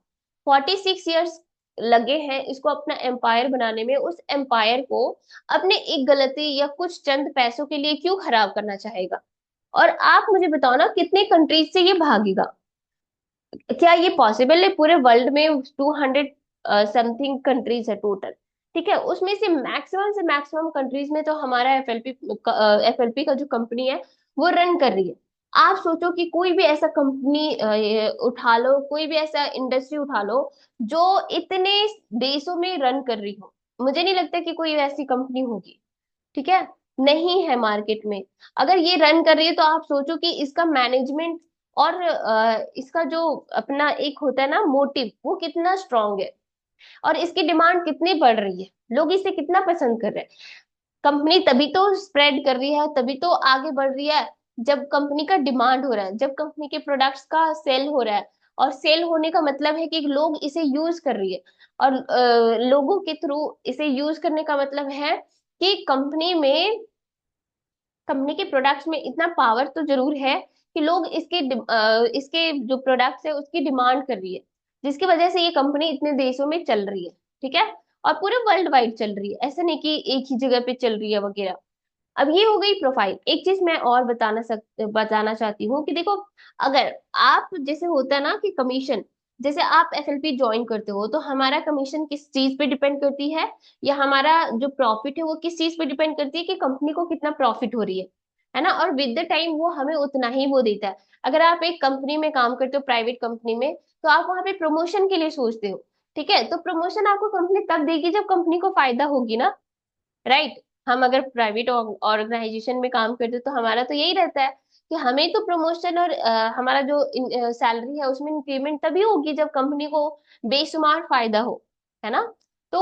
46 ईयर्स लगे हैं इसको अपना एम्पायर बनाने में, उस एम्पायर को अपने एक गलती या कुछ चंद पैसों के लिए क्यों खराब करना चाहेगा? और आप मुझे बताओ ना, कितने कंट्रीज से ये भागेगा? क्या ये पॉसिबल है? पूरे वर्ल्ड में 200 समथिंग कंट्रीज है टोटल। ठीक है। उसमें से मैक्सिमम कंट्रीज में तो हमारा एफएलपी का जो कंपनी है वो रन कर रही है। आप सोचो कि कोई भी ऐसा कंपनी उठा लो, कोई भी ऐसा इंडस्ट्री उठा लो जो इतने देशों में रन कर रही हो, मुझे नहीं लगता कि कोई ऐसी कंपनी होगी। ठीक है। नहीं है मार्केट में। अगर ये रन कर रही है, तो आप सोचो कि इसका मैनेजमेंट और इसका जो अपना एक होता है ना मोटिव, वो कितना स्ट्रांग है, और इसकी डिमांड कितनी बढ़ रही है, लोग इसे कितना पसंद कर रहे हैं। कंपनी तभी तो स्प्रेड कर रही है, तभी तो आगे बढ़ रही है, जब कंपनी का डिमांड हो रहा है, जब कंपनी के प्रोडक्ट्स का सेल हो रहा है। और सेल होने का मतलब है कि लोग इसे यूज कर रही है, और लोगों के थ्रू इसे यूज करने का मतलब है कि कंपनी के प्रोडक्ट्स में इतना पावर तो जरूर है कि लोग इसके जो प्रोडक्ट्स है उसकी डिमांड कर रही है, जिसकी वजह से ये कंपनी इतने देशों में चल रही है। ठीक है, और पूरे वर्ल्ड वाइड चल रही है, ऐसा नहीं कि एक ही जगह पे चल रही है वगैरह। अब ये हो गई प्रोफाइल। एक चीज मैं और बताना चाहती हूँ कि देखो, अगर आप जैसे होता है ना कि कमीशन, जैसे आप एफएलपी ज्वाइन करते हो तो हमारा कमीशन किस चीज पे डिपेंड करती है, या हमारा जो प्रॉफिट है वो किस चीज पे डिपेंड करती है कि कंपनी को कितना प्रॉफिट हो रही है ना। और विद द टाइम वो हमें उतना ही वो देता है। अगर आप एक कंपनी में काम करते हो, प्राइवेट कंपनी में, तो आप वहां पे प्रमोशन के लिए सोचते हो। ठीक है, तो प्रमोशन आपको कंपनी तब देगी जब कंपनी को फायदा होगी ना, राइट। हम अगर प्राइवेट ऑर्गेनाइजेशन में काम करते तो हमारा तो यही रहता है कि हमें तो प्रमोशन और हमारा जो सैलरी है उसमें इंक्रीमेंट तभी होगी जब कंपनी को बेशुमार फायदा हो, है ना। तो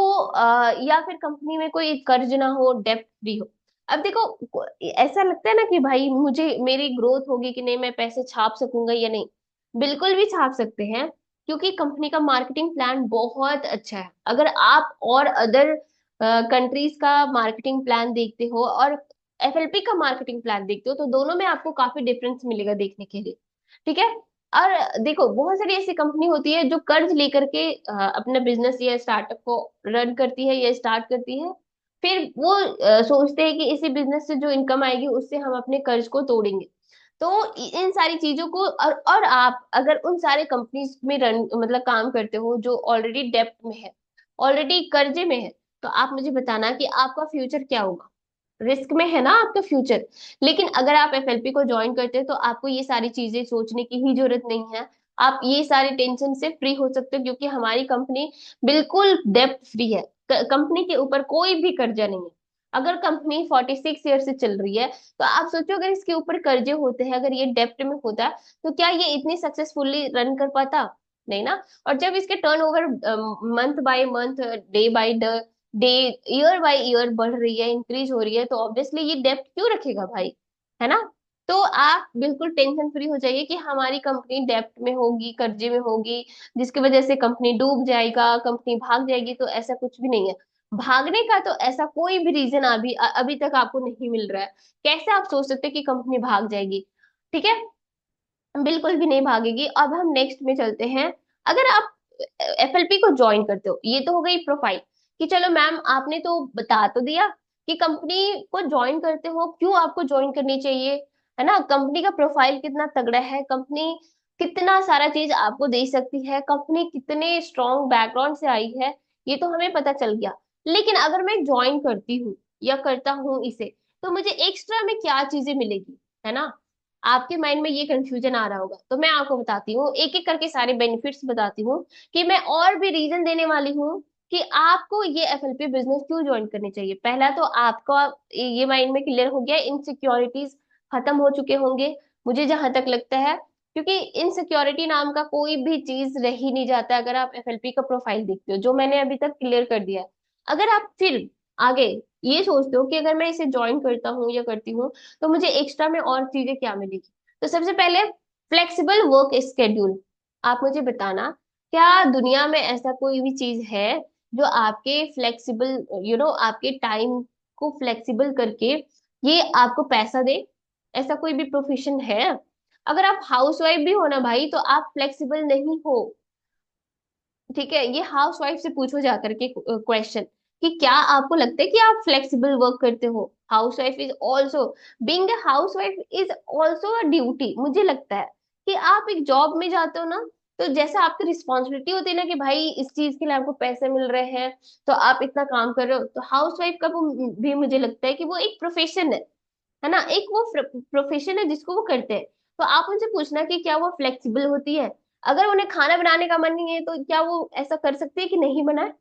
या फिर कंपनी में कोई कर्ज ना हो, डेब्ट फ्री हो। अब देखो, ऐसा लगता है ना कि भाई मुझे मेरी ग्रोथ होगी कि नहीं, मैं पैसे छाप सकूंगा या नहीं। बिल्कुल भी छाप सकते हैं, क्योंकि कंपनी का मार्केटिंग प्लान बहुत अच्छा है। अगर आप और अदर कंट्रीज का मार्केटिंग प्लान देखते हो और एफएलपी का मार्केटिंग प्लान देखते हो, तो दोनों में आपको काफी डिफरेंस मिलेगा देखने के लिए। ठीक है। और देखो, बहुत सारी ऐसी कंपनी होती है जो कर्ज लेकर के अपना बिजनेस या स्टार्टअप को रन करती है या स्टार्ट करती है। फिर वो सोचते हैं कि इसी बिजनेस से जो इनकम आएगी उससे हम अपने कर्ज को तोड़ेंगे। तो इन सारी चीजों को, और आप अगर उन सारे कंपनीज में रन मतलब काम करते हो जो ऑलरेडी डेप्ट में है, ऑलरेडी कर्जे में है, तो आप मुझे बताना कि आपका फ्यूचर क्या होगा। रिस्क में है ना आपका फ्यूचर। लेकिन अगर आप एफएलपी को ज्वाइन करते हैं तो आपको ये सारी चीजें सोचने की ही जरूरत नहीं है। आप ये सारी टेंशन से फ्री हो सकते हो, क्योंकि हमारी कंपनी बिल्कुल डेब्ट फ्री है। कंपनी के ऊपर कोई भी कर्जा नहीं है। अगर कंपनी 46 ईयर से चल रही है, तो आप सोचो अगर इसके ऊपर कर्जे होते हैं, अगर ये डेब्ट में होता, तो क्या ये इतनी सक्सेसफुली रन कर पाता? नहीं ना। और जब इसके turnover month by month, day by day, year by year बढ़ रही है, इंक्रीज हो रही है, तो ऑब्वियसली ये डेप्ट क्यों रखेगा भाई, है ना। तो आप बिल्कुल टेंशन फ्री हो जाइए कि हमारी कंपनी डेप्ट में होगी, कर्जे में होगी, जिसकी वजह से कंपनी डूब जाएगा, कंपनी भाग जाएगी। तो ऐसा कुछ भी नहीं है। भागने का तो ऐसा कोई भी रीजन अभी तक आपको नहीं मिल रहा है। कैसे आप सोच सकते हैं कि कंपनी भाग जाएगी? ठीक है, बिल्कुल भी नहीं भागेगी। अब हम नेक्स्ट में चलते हैं। अगर आप एफएलपी को ज्वाइन करते हो, ये तो हो गई प्रोफाइल, कि चलो मैम आपने तो बता तो दिया कि कंपनी को ज्वाइन करते हो, क्यों आपको ज्वाइन करनी चाहिए, है ना। कंपनी का प्रोफाइल कितना तगड़ा है, कंपनी कितना सारा चीज आपको दे सकती है, कंपनी कितने स्ट्रॉन्ग बैकग्राउंड से आई है, ये तो हमें पता चल गया। लेकिन अगर मैं ज्वाइन करती हूँ या करता हूँ इसे, तो मुझे एक्स्ट्रा में क्या चीजें मिलेगी, है ना। आपके माइंड में ये कंफ्यूजन आ रहा होगा, तो मैं आपको बताती हूँ, एक एक करके सारे बेनिफिट्स बताती हूँ, कि मैं और भी रीजन देने वाली हूँ कि आपको ये एफएलपी बिजनेस क्यों ज्वाइन करनी चाहिए। पहला तो आपका ये माइंड में क्लियर हो गया, इनसिक्योरिटीज खत्म हो चुके होंगे, मुझे जहां तक लगता है। क्योंकि इनसिक्योरिटी नाम का कोई भी चीज रह ही नहीं जाता अगर आप एफएलपी का प्रोफाइल देखते हो, जो मैंने अभी तक क्लियर कर दिया है। अगर आप फिर आगे ये सोचते हो कि अगर मैं इसे ज्वाइन करता हूँ या करती हूँ, तो मुझे एक्स्ट्रा में और चीजें क्या मिलेगी, तो सबसे पहले फ्लेक्सिबल वर्क स्केड्यूल। आप मुझे बताना, क्या दुनिया में ऐसा कोई भी चीज है जो आपके फ्लेक्सिबल आपके टाइम को फ्लेक्सिबल करके ये आपको पैसा दे? ऐसा कोई भी प्रोफेशन है? अगर आप हाउसवाइफ भी हो ना भाई, तो आप फ्लेक्सिबल नहीं हो। ठीक है, ये हाउस वाइफ से पूछो जाकर के क्वेश्चन, कि क्या आपको लगता है कि आप फ्लेक्सिबल वर्क करते हो? House wife is also, being a house wife is also a duty. मुझे लगता है कि आप एक जॉब में जाते हो ना, तो जैसा आपकी रिस्पॉन्सिबिलिटी होती है ना कि भाई इस चीज के लिए आपको पैसे मिल रहे हैं, तो आप इतना काम कर रहे हो, तो हाउस वाइफ का भी मुझे लगता है कि वो एक प्रोफेशन है ना, एक वो प्रोफेशन है जिसको वो करते हैं। तो आप उनसे पूछना कि क्या वो फ्लेक्सिबल होती है। अगर उन्हें खाना बनाने का मन नहीं है, तो क्या वो ऐसा कर सकती है कि नहीं बनाए?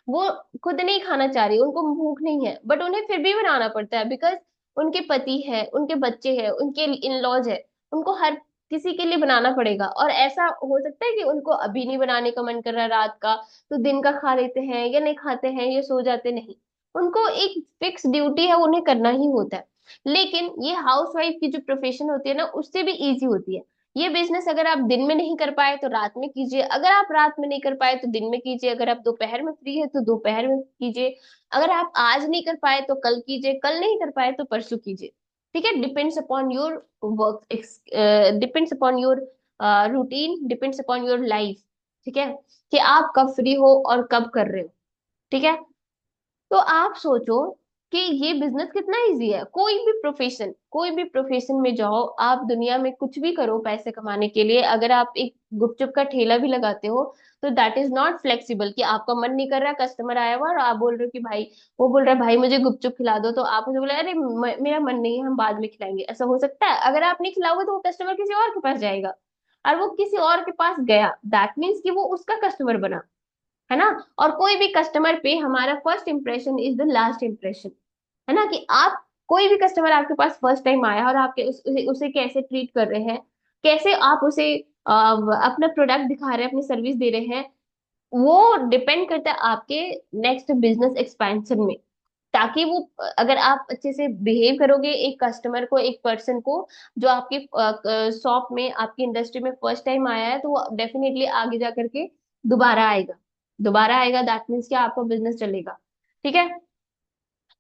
वो खुद नहीं खाना चाह रही, उनको भूख नहीं है, बट उन्हें फिर भी बनाना पड़ता है, बिकॉज उनके पति है, उनके बच्चे हैं, उनके इन लॉज है, उनको हर किसी के लिए बनाना पड़ेगा। और ऐसा हो सकता है कि उनको अभी नहीं बनाने का मन कर रहा है रात का, तो दिन का खा लेते हैं या नहीं खाते हैं या सो जाते, नहीं। उनको एक फिक्स ड्यूटी है, उन्हें करना ही होता है। लेकिन ये हाउसवाइफ की जो प्रोफेशन होती है ना, उससे भी इजी होती है। ये बिजनेस अगर आप दिन में नहीं कर पाए तो रात में कीजिए, अगर आप रात में नहीं कर पाए तो दिन में कीजिए, अगर आप दोपहर में फ्री है तो दोपहर में कीजिए, अगर आप आज नहीं कर पाए तो कल कीजिए, कल नहीं कर पाए तो परसों कीजिए। ठीक है, depends upon your work, depends upon your routine, depends upon your life. ठीक है, कि आप कब फ्री हो और कब कर रहे हो। ठीक है, तो आप सोचो कि ये बिजनेस कितना इजी है। कोई भी प्रोफेशन में जाओ, आप दुनिया में कुछ भी करो पैसे कमाने के लिए, अगर आप एक गुपचुप का ठेला भी लगाते हो, तो दैट इज नॉट फ्लेक्सिबल कि आपका मन नहीं कर रहा, कस्टमर आया हुआ और आप बोल रहे हो कि भाई, वो बोल रहा है भाई मुझे गुपचुप खिला दो, तो आप मुझे बोले अरे मेरा मन नहीं है, हम बाद में खिलाएंगे। ऐसा हो सकता है? अगर आप नहीं खिलाओगे तो वो कस्टमर किसी और के पास जाएगा, और वो किसी और के पास गया, दैट मीन्स कि वो उसका कस्टमर बना, है ना। और कोई भी कस्टमर पे हमारा first impression is the last impression, है ना। कि आप, कोई भी कस्टमर आपके पास फर्स्ट टाइम आया और आपके उसे कैसे ट्रीट कर रहे हैं, कैसे आप उसे अपना प्रोडक्ट दिखा रहे हैं, अपनी सर्विस दे रहे हैं, वो डिपेंड करता है आपके नेक्स्ट बिजनेस एक्सपेंशन में। ताकि वो, अगर आप अच्छे से बिहेव करोगे एक कस्टमर को, एक पर्सन को, जो आपके शॉप में, आपकी इंडस्ट्री में फर्स्ट टाइम आया है, तो वो डेफिनेटली आगे जा करके दोबारा आएगा। दोबारा आएगा, दैट मीन्स कि आपका बिजनेस चलेगा। ठीक है,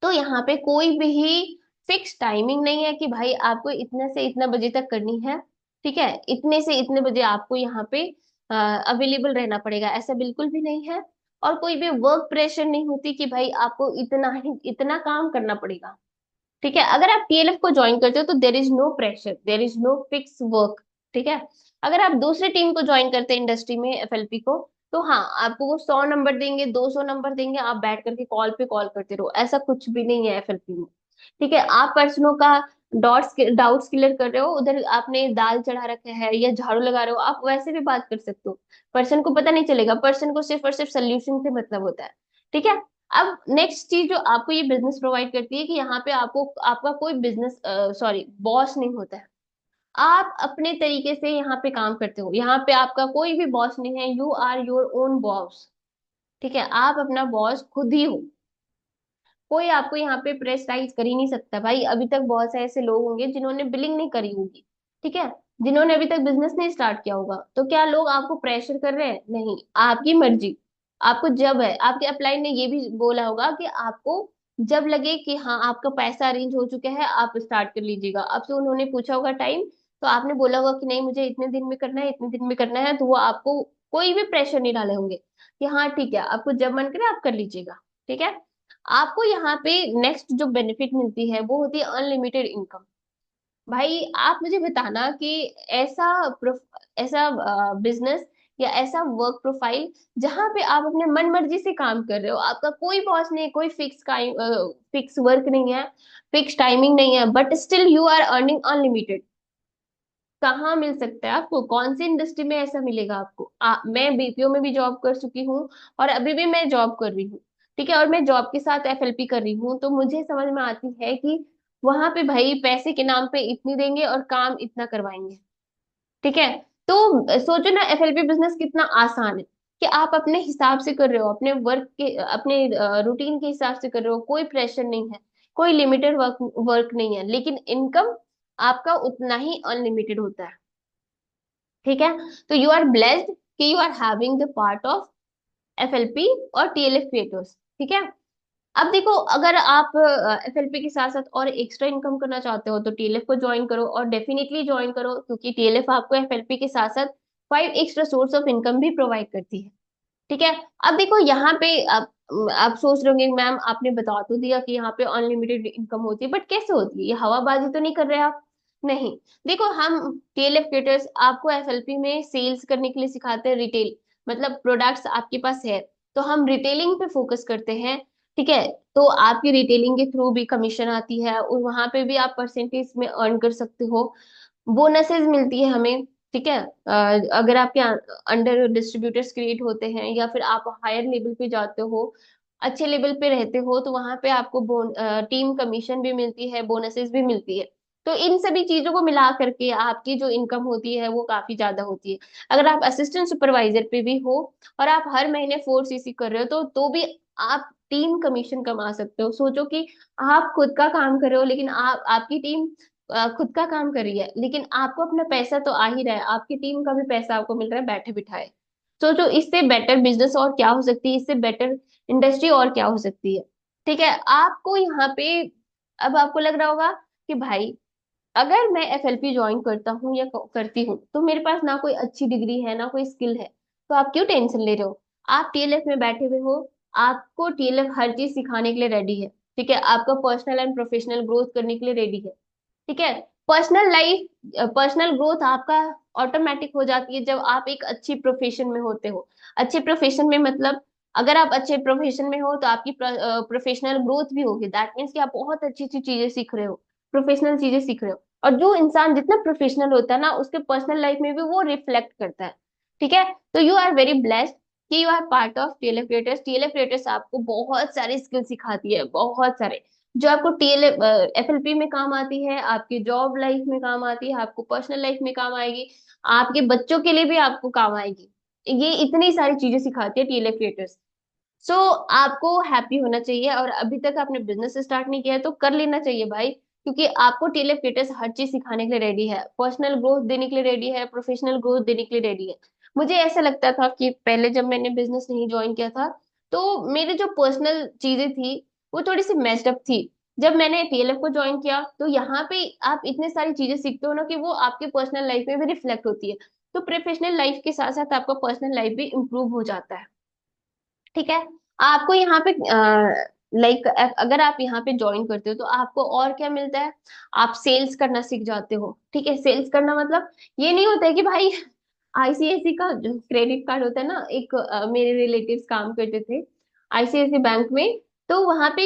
तो यहाँ पे कोई भी फिक्स टाइमिंग नहीं है कि भाई आपको इतने से इतना बजे तक करनी है। ठीक है, इतने से इतने बजे आपको यहाँ पे अवेलेबल रहना पड़ेगा, ऐसा बिल्कुल भी नहीं है। और कोई भी वर्क प्रेशर नहीं होती कि भाई आपको इतना ही इतना काम करना पड़ेगा। ठीक है, अगर आप टीएलएफ को ज्वाइन करते हो तो there is no pressure, there is no fix work. ठीक है, अगर आप दूसरी टीम को ज्वाइन करते हैं इंडस्ट्री में, एफएलपी को, तो हाँ, आपको वो 100 नंबर देंगे, 200 नंबर देंगे, आप बैठ करके कॉल पे कॉल करते रहो, ऐसा कुछ भी नहीं है एफएलपी में। ठीक है, आप पर्सनों का डाउट्स क्लियर कर रहे हो, उधर आपने दाल चढ़ा रखा है या झाड़ू लगा रहे हो, आप वैसे भी बात कर सकते हो, पर्सन को पता नहीं चलेगा, पर्सन को सिर्फ और सिर्फ सोल्यूशन से मतलब होता है। ठीक है, अब नेक्स्ट चीज जो आपको ये बिजनेस प्रोवाइड करती है कि यहाँ पे आपको, आपका कोई बिजनेस, सॉरी, बॉस नहीं होता है। आप अपने तरीके से यहाँ पे काम करते हो, यहाँ पे आपका कोई भी बॉस नहीं है, you are your own boss. ठीक है, आप अपना बॉस खुद ही हो, कोई आपको यहाँ पे प्रेशराइज कर ही नहीं सकता। भाई अभी तक बहुत से ऐसे लोग होंगे जिन्होंने बिलिंग नहीं करी होगी, ठीक है, जिन्होंने अभी तक बिजनेस नहीं स्टार्ट किया होगा, तो क्या लोग आपको प्रेशर कर रहे हैं? नहीं, आपकी मर्जी। आपको जब है, आपके अपलाइन ने ये भी बोला होगा कि आपको जब लगे कि हाँ आपका पैसा अरेंज हो चुका है, आप स्टार्ट कर लीजिएगा। आपसे उन्होंने पूछा होगा टाइम, तो आपने बोला होगा कि नहीं मुझे इतने दिन में करना है, इतने दिन में करना है, तो वो आपको कोई भी प्रेशर नहीं डाले होंगे कि हाँ ठीक है, आपको जब मन करे आप कर लीजिएगा। ठीक है, आपको यहाँ पे नेक्स्ट जो बेनिफिट मिलती है वो होती है अनलिमिटेड इनकम। भाई आप मुझे बताना कि ऐसा ऐसा बिजनेस या ऐसा वर्क प्रोफाइल जहां पे आप अपने मन मर्जी से काम कर रहे हो, आपका कोई बॉस नहीं, कोई फिक्स वर्क नहीं है, फिक्स टाइमिंग नहीं है, but still you are earning unlimited. कहाँ मिल सकता है आपको? कौन सी इंडस्ट्री में ऐसा मिलेगा आपको? मैं बीपीओ में भी जॉब कर चुकी हूँ, और अभी भी मैं जॉब कर रही हूँ। ठीक है, और मैं जॉब के साथ एफएलपी कर रही हूँ, तो मुझे समझ में आती है कि वहां पे भाई पैसे के नाम पे इतनी देंगे और काम इतना करवाएंगे। ठीक है, तो सोचो ना एफएलपी बिजनेस कितना आसान है, कि आप अपने हिसाब से कर रहे हो, अपने वर्क के, अपने रूटीन के हिसाब से कर रहे हो, कोई प्रेशर नहीं है, कोई लिमिटेड वर्क वर्क नहीं है, लेकिन इनकम आपका उतना ही अनलिमिटेड होता है। ठीक है, तो यू आर ब्लेस्ड कि you are having the part of FLP और टीएलएफ क्रिएटर्स। ठीक है, अब देखो, अगर आप एफएलपी के साथ साथ और एक्स्ट्रा इनकम करना चाहते हो तो टीएलएफ को ज्वाइन करो, और डेफिनेटली ज्वाइन करो, क्योंकि टीएलएफ आपको एफएलपी के साथ साथ 5 एक्स्ट्रा सोर्स ऑफ इनकम भी प्रोवाइड करती है। ठीक है, अब देखो यहाँ पे आप सोच रहे होंगे मैम आपने बता तो दिया कि यहाँ पे अनलिमिटेड इनकम होती है, बट कैसे होती है? ये हवाबाजी तो नहीं कर रहे आप? नहीं, देखो हम टीएलएफ क्रिएटर्स आपको एफएलपी में सेल्स करने के लिए सिखाते हैं, रिटेल, मतलब प्रोडक्ट्स आपके पास है, तो हम रिटेलिंग पे फोकस करते हैं। ठीक है, तो आपकी रिटेलिंग के थ्रू भी कमीशन आती है, और वहां पे भी आप परसेंटेज में अर्न कर सकते हो, बोनसेस मिलती है हमें। ठीक है, अगर आपके अंडर डिस्ट्रीब्यूटर्स क्रिएट होते हैं, या फिर आप हायर लेवल पे जाते हो, अच्छे लेवल पे रहते हो, तो वहां पे आपको टीम कमीशन भी मिलती है, बोनसेस भी मिलती है। तो इन सभी चीजों को मिला करके आपकी जो इनकम होती है वो काफी ज्यादा होती है। अगर आप असिस्टेंट सुपरवाइजर पे भी हो और आप हर महीने 4 सीसी कर रहे हो, तो भी आप टीम कमीशन कमा सकते हो। सोचो कि आप खुद का काम कर रहे हो, लेकिन आप, आपकी टीम खुद का काम कर रही है, लेकिन आपको अपना पैसा तो आ ही रहा है, आपकी टीम का भी पैसा आपको मिल रहा है बैठे बिठाए। सोचो इससे बेटर बिजनेस और क्या हो सकती है, इससे बेटर इंडस्ट्री और क्या हो सकती है। ठीक है, आपको यहाँ पे, अब आपको लग रहा होगा कि भाई अगर मैं एफएलपी ज्वाइन करता हूँ या करती हूँ तो मेरे पास ना कोई अच्छी डिग्री है ना कोई स्किल है, तो आप क्यों टेंशन ले रहे हो? आप टीएलएफ में बैठे हुए हो, आपको टीएलएफ हर चीज सिखाने के लिए रेडी है। ठीक है, आपका पर्सनल एंड प्रोफेशनल ग्रोथ करने के लिए रेडी है। ठीक है, पर्सनल लाइफ, पर्सनल ग्रोथ आपका ऑटोमेटिक हो जाती है जब आप एक अच्छी प्रोफेशन में होते हो। अच्छे प्रोफेशन में मतलब, अगर आप अच्छे प्रोफेशन में हो तो आपकी प्रोफेशनल ग्रोथ भी होगी। दैट मीन्स कि आप बहुत अच्छी अच्छी चीजें सीख रहे हो, प्रोफेशनल चीजें सीख रहे हो। और जो इंसान जितना प्रोफेशनल होता है ना, उसके पर्सनल लाइफ में भी वो रिफ्लेक्ट करता है। ठीक है, तो यू आर वेरी ब्लेस्ड कि you are part of TLF creators. TLF creators आपको बहुत सारे स्किल सिखाती है, बहुत सारे, जो आपको टीएल एफएलपी में काम आती है, आपकी जॉब लाइफ में काम आती है, आपको पर्सनल लाइफ में काम आएगी, आपके बच्चों के लिए भी आपको काम आएगी। ये इतनी सारी चीजें सिखाती है टीएलएफ क्रिएटर्स। सो आपको हैप्पी होना चाहिए, और अभी तक आपने बिजनेस स्टार्ट नहीं किया है तो कर लेना चाहिए भाई, क्योंकि आपको टीएलएफ क्रिएटर्स हर चीज सिखाने के लिए रेडी है, पर्सनल ग्रोथ देने के लिए रेडी है, प्रोफेशनल ग्रोथ देने के लिए रेडी है। मुझे ऐसा लगता था कि पहले जब मैंने बिजनेस नहीं ज्वाइन किया था, तो मेरी जो पर्सनल चीजें थी वो थोड़ी सी मेस्ड अप थी। जब मैंने टीएलएफ को ज्वाइन किया तो यहाँ पे आप इतने सारी चीजें सीखते हो ना कि वो आपके पर्सनल लाइफ में भी रिफ्लेक्ट होती है। तो प्रोफेशनल लाइफ के साथ साथ आपका पर्सनल लाइफ भी इम्प्रूव हो जाता है। ठीक है, आपको यहाँ पे लाइक अगर आप यहाँ पे ज्वाइन करते हो तो आपको और क्या मिलता है? आप सेल्स करना सीख जाते हो। ठीक है, सेल्स करना मतलब ये नहीं होता है कि भाई आईसीआईसी का जो क्रेडिट कार्ड होता है ना, एक मेरे रिलेटिव्स काम करते थे आईसीआईसी बैंक में। तो वहां पे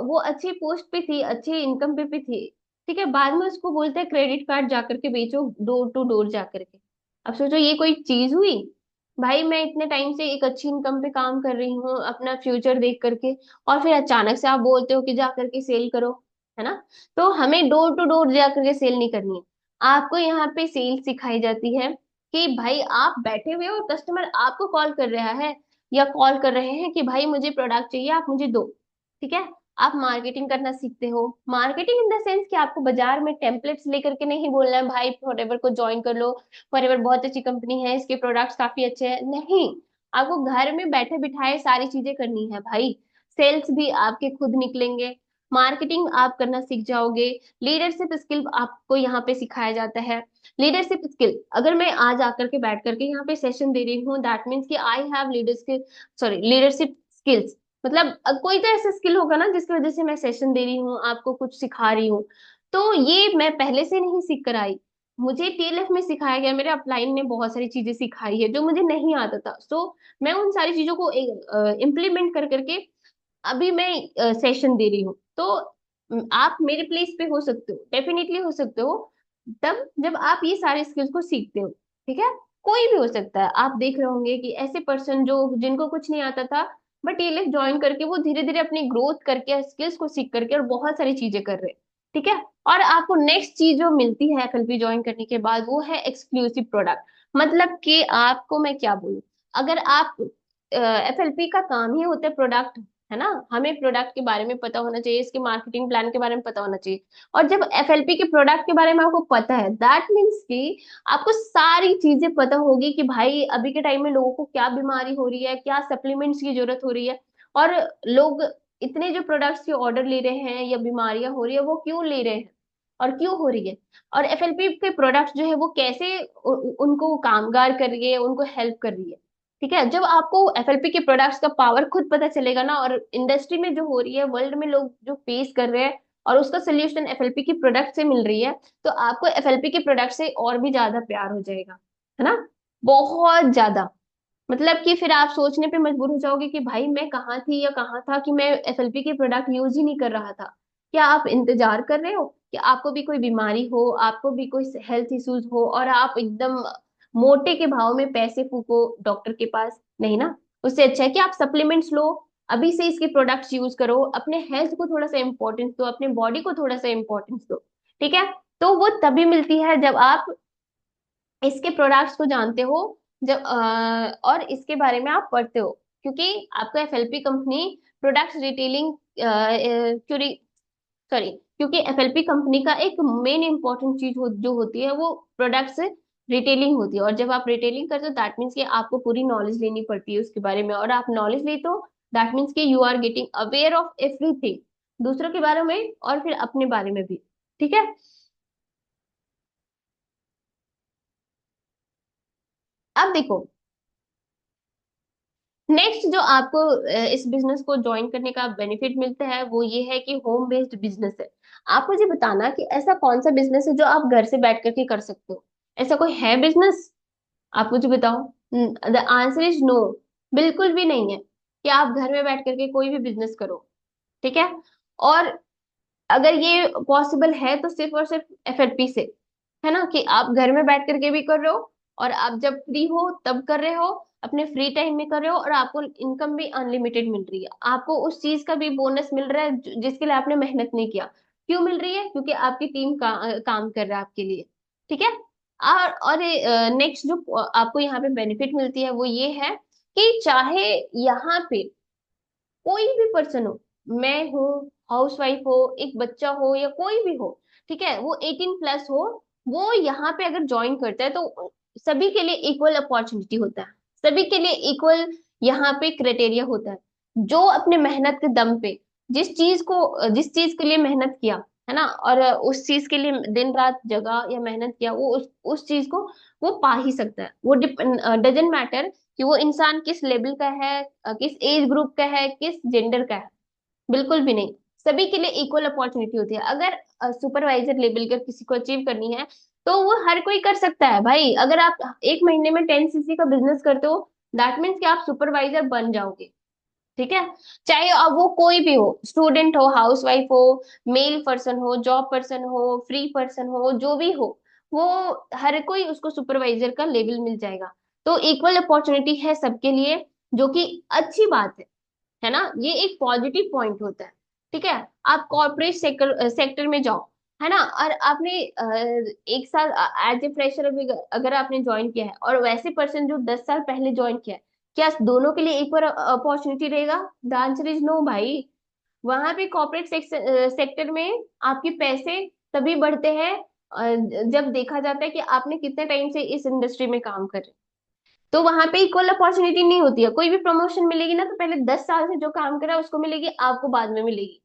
वो अच्छी पोस्ट पे थी, अच्छी इनकम पे भी थी। ठीक है, बाद में उसको बोलते हैं क्रेडिट कार्ड जाकर के बेचो, डोर टू डोर जाकर के। अब सोचो ये कोई चीज हुई? भाई मैं इतने टाइम से एक अच्छी इनकम पे काम कर रही हूँ अपना फ्यूचर देख करके, और फिर अचानक से आप बोलते हो कि जा करके सेल करो, है ना? तो हमें डोर टू डोर जा करके सेल नहीं करनी है। आपको यहाँ पे सेल सिखाई जाती है कि भाई आप बैठे हुए हो, कस्टमर आपको कॉल कर रहा है या कॉल कर रहे हैं कि भाई मुझे प्रोडक्ट चाहिए, आप मुझे दो। ठीक है, आप मार्केटिंग करना सीखते हो। मार्केटिंग इन द सेंस कि आपको बाजार में टेम्पलेट्स लेकर के नहीं बोलना है भाई फॉरएवर को ज्वाइन कर लो, फॉरएवर बहुत अच्छी कंपनी है, इसके प्रोडक्ट्स काफी अच्छे हैं, नहीं। आपको घर में बैठे बिठाए सारी चीजें करनी है भाई। सेल्स भी आपके खुद निकलेंगे, मार्केटिंग आप करना सीख जाओगे, लीडरशिप स्किल आपको यहाँ पे सिखाया जाता है। लीडरशिप स्किल, अगर मैं आज आकर के बैठ करके यहाँ पे सेशन दे रही हूँ, दैट मीन्स कि I have leadership, sorry leadership skills. मतलब कोई तो ऐसा स्किल होगा ना जिसकी वजह से मैं सेशन दे रही हूँ, आपको कुछ सिखा रही हूँ। तो ये मैं पहले से नहीं सीख कर आई, मुझे टीएलएफ में सिखाया गया, मेरे अपलाइन ने बहुत सारी चीजें सिखाई है जो मुझे नहीं आता था। सो मैं उन सारी चीजों को इम्प्लीमेंट कर करके अभी मैं सेशन दे रही हूँ। तो आप मेरे प्लेस पे हो सकते हो, डेफिनेटली हो सकते हो, तब जब आप ये सारे स्किल्स को सीखते हो। ठीक है, कोई भी हो सकता है। आप देख रहे होंगे कि ऐसे पर्सन जो जिनको कुछ नहीं आता था, बट ये लोग ज्वाइन करके वो धीरे धीरे अपनी ग्रोथ करके स्किल्स को सीख करके और बहुत सारी चीजें कर रहे हैं। ठीक है, और आपको नेक्स्ट चीज जो मिलती है एफएलपी ज्वाइन करने के बाद वो है एक्सक्लूसिव प्रोडक्ट। मतलब कि आपको मैं क्या बोलूं, अगर आप, एफएलपी का काम ही होता है प्रोडक्ट, है ना? हमें प्रोडक्ट के बारे में पता होना चाहिए, इसके मार्केटिंग प्लान के बारे में पता होना चाहिए। और जब एफएलपी के प्रोडक्ट के बारे में आपको पता है, दैट मीन्स कि आपको सारी चीजें पता होगी कि भाई अभी के टाइम में लोगों को क्या बीमारी हो रही है, क्या सप्लीमेंट्स की जरूरत हो रही है, और लोग इतने जो प्रोडक्ट्स के ऑर्डर ले रहे हैं या बीमारियां हो रही है वो क्यों ले रहे हैं और क्यों हो रही है, और एफएलपी के प्रोडक्ट्स जो है वो कैसे उनको कामगार कर रही है, उनको हेल्प कर रही है। ठीक है, जब आपको एफएलपी के प्रोडक्ट्स का पावर खुद पता चलेगा ना, और इंडस्ट्री में जो हो रही है, वर्ल्ड में लोग जो फेस कर रहे हैं, और उसका सोल्यूशन एफएलपी की प्रोडक्ट से मिल रही है, तो आपको एफएलपी के प्रोडक्ट से और भी ज्यादा प्यार हो जाएगा, है ना? बहुत ज्यादा। मतलब कि फिर आप सोचने पे मजबूर हो जाओगे कि भाई मैं कहाँ थी या कहाँ था कि मैं एफएलपी के प्रोडक्ट यूज ही नहीं कर रहा था। क्या आप इंतजार कर रहे हो कि आपको भी कोई बीमारी हो, आपको भी कोई हेल्थ इश्यूज हो, और आप एकदम मोटे के भाव में पैसे फूको डॉक्टर के पास? नहीं ना। उससे अच्छा है कि आप सप्लीमेंट्स लो, अभी से इसके प्रोडक्ट्स यूज करो, अपने हेल्थ को थोड़ा सा इंपॉर्टेंस दो, अपने बॉडी को थोड़ा सा इंपॉर्टेंस दो। ठीक है, तो वो तभी मिलती है जब आप इसके प्रोडक्ट्स को जानते हो, जब और इसके बारे में आप पढ़ते हो, क्योंकि आपका FLP company products retailing, sorry, क्योंकि एफएलपी कंपनी का एक मेन इंपॉर्टेंट चीज जो होती है वो प्रोडक्ट्स रिटेलिंग होती है। और जब आप रिटेलिंग करते हो दैट मीन्स कि आपको पूरी नॉलेज लेनी पड़ती है उसके बारे में, और आप नॉलेज लेते हो दैट मीन्स कि you are getting aware of everything, दूसरों के बारे में और फिर अपने बारे में भी। ठीक है, अब देखो, नेक्स्ट जो आपको इस बिजनेस को ज्वाइन करने का बेनिफिट मिलता है वो ये है कि होम बेस्ड बिजनेस है। आप मुझे बताना कि ऐसा कौन सा बिजनेस है जो आप घर से बैठ करके कर सकते हो। ऐसा कोई है बिजनेस? आप मुझे बताओ। The answer is no. बिल्कुल भी नहीं है कि आप घर में बैठ करके कोई भी बिजनेस करो। ठीक है। और अगर ये पॉसिबल है तो सिर्फ और सिर्फ एफएलपी से, है ना, कि आप घर में बैठ करके भी कर रहे हो और आप जब फ्री हो तब कर रहे हो, अपने फ्री टाइम में कर रहे हो, और आपको इनकम भी अनलिमिटेड मिल रही है, आपको उस चीज का भी बोनस मिल रहा है जिसके लिए आपने मेहनत नहीं किया। क्यों मिल रही है? क्योंकि आपकी टीम काम कर रहा है आपके लिए। ठीक है। और नेक्स्ट जो आपको यहाँ पे बेनिफिट मिलती है वो ये है कि चाहे यहाँ पे कोई भी पर्सन हो, मैं हूँ, हाउसवाइफ हो, एक बच्चा हो, या कोई भी हो, ठीक है, वो 18+ हो, वो यहाँ पे अगर ज्वाइन करता है तो सभी के लिए इक्वल अपॉर्चुनिटी होता है, सभी के लिए इक्वल यहाँ पे क्राइटेरिया होता है। जो अपने मेहनत के दम पे जिस चीज के लिए मेहनत किया, है ना, और उस चीज के लिए दिन रात जगा या मेहनत किया, वो उस चीज को वो पा ही सकता है। वो डजेंट मैटर कि वो इंसान किस लेवल का है, किस एज ग्रुप का है, किस जेंडर का है। बिल्कुल भी नहीं। सभी के लिए इक्वल अपॉर्चुनिटी होती है। अगर सुपरवाइजर लेवल का किसी को अचीव करनी है तो वो हर कोई कर सकता है भाई। अगर आप एक महीने में 10 सीसी का बिजनेस करते हो, दैट मीन्स कि आप सुपरवाइजर बन जाओगे। ठीक है। चाहे अब वो कोई भी हो, स्टूडेंट हो, हाउसवाइफ हो, मेल पर्सन हो, जॉब पर्सन हो, फ्री पर्सन हो, जो भी हो, वो हर कोई उसको सुपरवाइजर का लेवल मिल जाएगा। तो इक्वल अपॉर्चुनिटी है सबके लिए, जो कि अच्छी बात है ना, ये एक पॉजिटिव पॉइंट होता है। ठीक है। आप कॉर्पोरेट सेक्टर सेक्टर में जाओ, है ना, और आपने एक साल एज ए फ्रेशर अगर आपने ज्वाइन किया है, और वैसे पर्सन जो 10 साल पहले ज्वाइन किया है, क्या दोनों के लिए एक बार अपॉर्चुनिटी रहेगा? द आंसर इज नो भाई। वहां पे कॉर्पोरेट सेक्टर में आपके पैसे तभी बढ़ते हैं जब देखा जाता है कि आपने कितने टाइम से इस इंडस्ट्री में काम कर रहे हैं। तो वहां पे इक्वल अपॉर्चुनिटी नहीं होती है। कोई भी प्रमोशन मिलेगी ना तो पहले 10 साल से जो काम करा है उसको मिलेगी, आपको बाद में मिलेगी।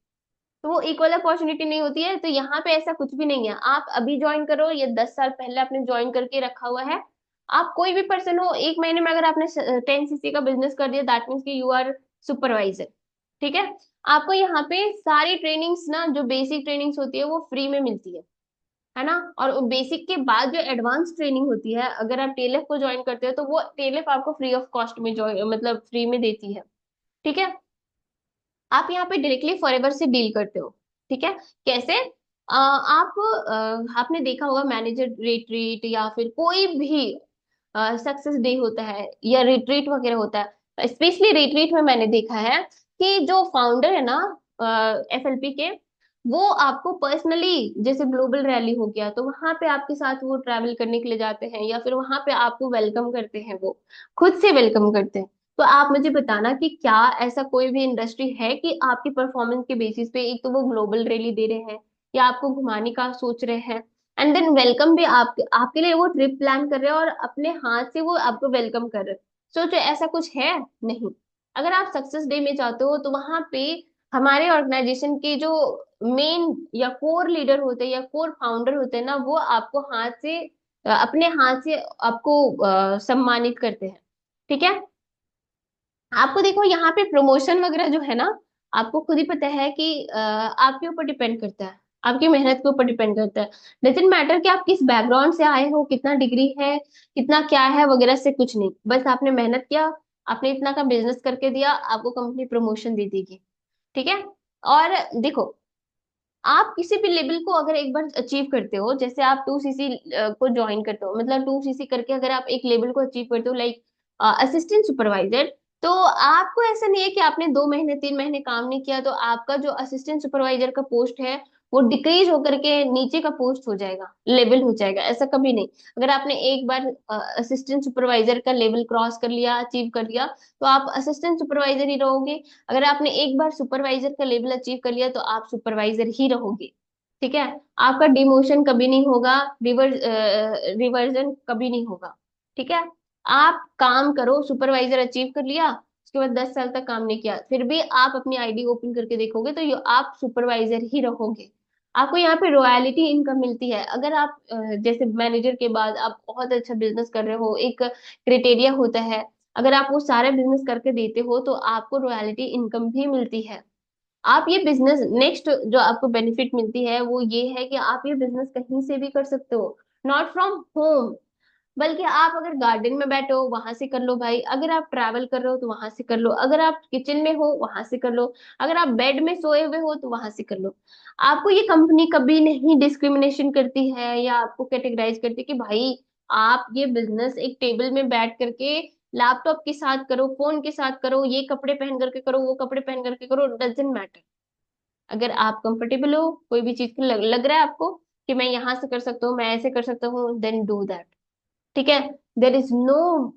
तो वो इक्वल अपॉर्चुनिटी नहीं होती है। तो यहाँ पे ऐसा कुछ भी नहीं है, आप अभी ज्वाइन करो या 10 साल पहले आपने ज्वाइन करके रखा हुआ है, आप कोई भी पर्सन हो, एक महीने में अगर आपने 10 सीसी का बिजनेस कर दिया, दैट मीन्स कि यू आर सुपरवाइजर। ठीक है। आपको यहाँ पे सारी ट्रेनिंग्स ना, जो बेसिक ट्रेनिंग्स होती है वो फ्री में मिलती है ना। और बेसिक के बाद जो एडवांस ट्रेनिंग होती है, अगर आप टेलफ को ज्वाइन करते हो तो वो टेलफ आपको फ्री ऑफ कॉस्ट में ज्वाइन, मतलब फ्री में देती है। ठीक है। आप यहाँ पे डायरेक्टली फॉरएवर से डील करते हो। ठीक है। कैसे? आपने देखा होगा मैनेजर रिट्रीट या फिर कोई भी सक्सेस डे होता है या रिट्रीट वगैरह होता है, स्पेशली रिट्रीट में मैंने देखा है कि जो फाउंडर है ना एफएलपी के, वो आपको पर्सनली, जैसे ग्लोबल रैली हो गया तो वहां पे आपके साथ वो ट्रैवल करने के लिए जाते हैं, या फिर वहां पे आपको वेलकम करते हैं, वो खुद से वेलकम करते हैं। तो आप मुझे बताना कि क्या ऐसा कोई भी इंडस्ट्री है कि आपकी परफॉर्मेंस के बेसिस पे एक तो वो ग्लोबल रैली दे रहे हैं या आपको घुमाने का सोच रहे हैं, एंड देन वेलकम भी आपके लिए वो ट्रिप प्लान कर रहे हैं और अपने हाथ से वो आपको वेलकम कर रहे हैं। सोचो ऐसा कुछ है? नहीं। अगर आप सक्सेस डे में जाते हो तो वहां पे हमारे ऑर्गेनाइजेशन के जो मेन या कोर लीडर होते हैं या कोर फाउंडर होते हैं ना, वो आपको हाथ से अपने हाथ से आपको सम्मानित करते हैं। ठीक है। आपको देखो यहाँ पे प्रमोशन वगैरह जो है ना, आपको खुद ही पता है कि आपके ऊपर डिपेंड करता है, आपकी मेहनत के ऊपर डिपेंड करता है। डजेंट मैटर कि आप किस बैकग्राउंड से आए हो, कितना डिग्री है, कितना क्या है वगैरह, से कुछ नहीं, बस आपने मेहनत किया, आपने इतना का बिजनेस करके दिया, आपको कंपनी प्रमोशन दे देगी। ठीक है। और देखो, आप किसी भी लेवल को अगर एक बार अचीव करते हो, जैसे आप 2 सीसी को ज्वाइन करते हो, मतलब 2 सीसी करके अगर आप एक लेवल को अचीव करते हो, लाइक असिस्टेंट सुपरवाइजर, तो आपको ऐसा नहीं है कि आपने 2 महीने 3 महीने काम नहीं किया तो आपका जो असिस्टेंट सुपरवाइजर का पोस्ट है वो डिक्रीज होकर के नीचे का पोस्ट हो जाएगा, लेवल हो जाएगा, ऐसा कभी नहीं। अगर आपने एक बार असिस्टेंट सुपरवाइजर का लेवल क्रॉस कर लिया, अचीव कर लिया, तो आप असिस्टेंट सुपरवाइजर ही रहोगे। अगर आपने एक बार सुपरवाइजर का लेवल अचीव कर लिया तो आप सुपरवाइजर ही रहोगे। ठीक है। आपका डिमोशन कभी नहीं होगा, रिवर्जन कभी नहीं होगा। ठीक है। आप काम करो, सुपरवाइजर अचीव कर लिया, उसके बाद 10 साल तक काम नहीं किया, फिर भी आप अपनी आईडी ओपन करके देखोगे तो आप सुपरवाइजर ही रहोगे। आपको यहाँ पे रॉयल्टी इनकम मिलती है। अगर आप जैसे मैनेजर के बाद आप बहुत अच्छा बिजनेस कर रहे हो, एक क्राइटेरिया होता है, अगर आप वो सारे बिजनेस करके देते हो तो आपको रॉयल्टी इनकम भी मिलती है। आप ये बिजनेस नेक्स्ट जो आपको बेनिफिट मिलती है वो ये है कि आप ये बिजनेस कहीं से भी कर सकते हो, नॉट फ्रॉम होम। बल्कि आप अगर गार्डन में बैठे हो वहां से कर लो भाई, अगर आप ट्रैवल कर रहे हो तो वहां से कर लो, अगर आप किचन में हो वहां से कर लो, अगर आप बेड में सोए हुए हो तो वहां से कर लो। आपको ये कंपनी कभी नहीं डिस्क्रिमिनेशन करती है या आपको कैटेगराइज करती है कि भाई आप ये बिजनेस एक टेबल में बैठ करके लैपटॉप के साथ करो, फोन के साथ करो, ये कपड़े पहन करके करो, वो कपड़े पहन करके करो, डजेंट मैटर। अगर आप कंफर्टेबल हो कोई भी चीज को लग रहा है आपको कि मैं यहाँ से कर सकता हूँ, मैं ऐसे कर सकता हूँ, देन डू दैट। ठीक है। There is no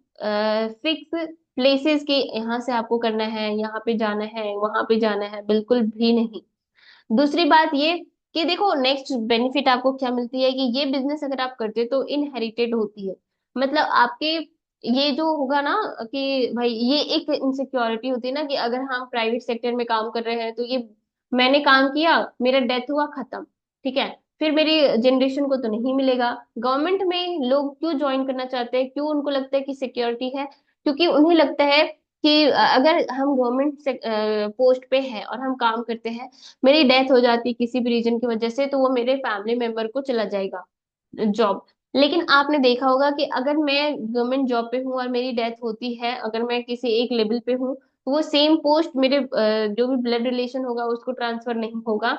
fix places कि यहाँ से आपको करना है, यहाँ पे जाना है, वहां पे जाना है, बिल्कुल भी नहीं। दूसरी बात ये कि देखो नेक्स्ट बेनिफिट आपको क्या मिलती है कि ये बिजनेस अगर आप करते हो तो इनहेरिटेड होती है। मतलब आपके ये जो होगा ना कि भाई ये एक इनसिक्योरिटी होती है ना कि अगर हम प्राइवेट सेक्टर में काम कर रहे हैं तो ये मैंने काम किया, मेरा डेथ हुआ, खत्म। ठीक है। फिर मेरी जनरेशन को तो नहीं मिलेगा। गवर्नमेंट में लोग क्यों ज्वाइन करना चाहते हैं, क्यों उनको लगता है कि सिक्योरिटी है? क्योंकि उन्हें लगता है कि अगर हम गवर्नमेंट से पोस्ट पे है और हम काम करते हैं, मेरी डेथ हो जाती किसी भी रीजन की वजह से, तो वो मेरे फैमिली मेंबर को चला जाएगा जॉब। लेकिन आपने देखा होगा कि अगर मैं गवर्नमेंट जॉब पे हूँ और मेरी डेथ होती है, अगर मैं किसी एक लेवल पे हूँ, तो वो सेम पोस्ट मेरे जो भी ब्लड रिलेशन होगा उसको ट्रांसफर नहीं होगा।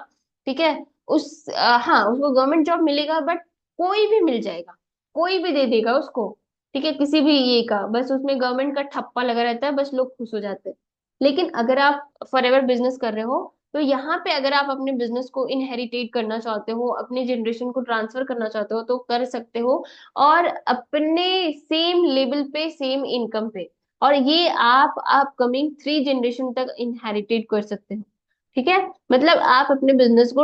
ठीक है। हाँ उसको गवर्नमेंट जॉब मिलेगा, बट कोई भी मिल जाएगा, कोई भी दे देगा उसको। ठीक है। किसी भी ये का बस उसमें गवर्नमेंट का ठप्पा लगा रहता है, बस लोग खुश हो जाते हैं। लेकिन अगर आप फॉर एवर बिजनेस कर रहे हो तो यहाँ पे अगर आप अपने बिजनेस को इनहेरिटेट करना चाहते हो, अपने जनरेशन को ट्रांसफर करना चाहते हो तो कर सकते हो। और अपने सेम लेवल पे सेम इनकम पे, और ये आप कमिंग 3 जनरेशन तक इनहेरिटेट कर सकते हो। ठीक है। मतलब आप अपने बिजनेस को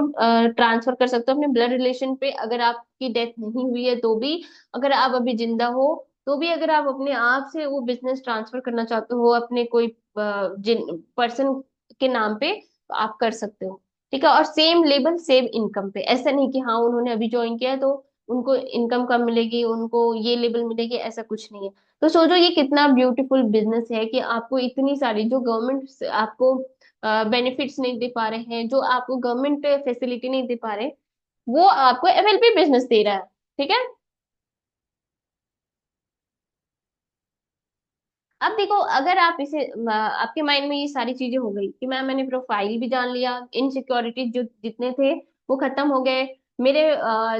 ट्रांसफर कर सकते हो अपने ब्लड रिलेशन पे, अगर आपकी डेथ नहीं हुई है तो भी, अगर आप अभी जिंदा हो तो भी, अगर आप अपने आप से वो बिजनेस ट्रांसफर करना चाहते हो अपने कोई जिन पर्सन के नाम पे, तो आप कर सकते हो। ठीक है। और सेम लेवल सेम इनकम पे, ऐसा नहीं कि हाँ उन्होंने अभी ज्वाइन किया है तो उनको इनकम कम मिलेगी, उनको ये लेवल मिलेगी, ऐसा कुछ नहीं है। तो सोचो ये कितना ब्यूटीफुल बिजनेस है कि आपको इतनी सारी जो गवर्नमेंट आपको बेनिफिट्स नहीं दे पा रहे हैं, जो आपको गवर्नमेंट फैसिलिटी नहीं दे पा रहे, वो आपको एफएलपी बिजनेस दे रहा है। ठीक है। अब देखो अगर आप इसे आपके माइंड में ये सारी चीजें हो गई कि मैंने प्रोफाइल भी जान लिया, इनसिक्योरिटीज जो जितने थे वो खत्म हो गए, मेरे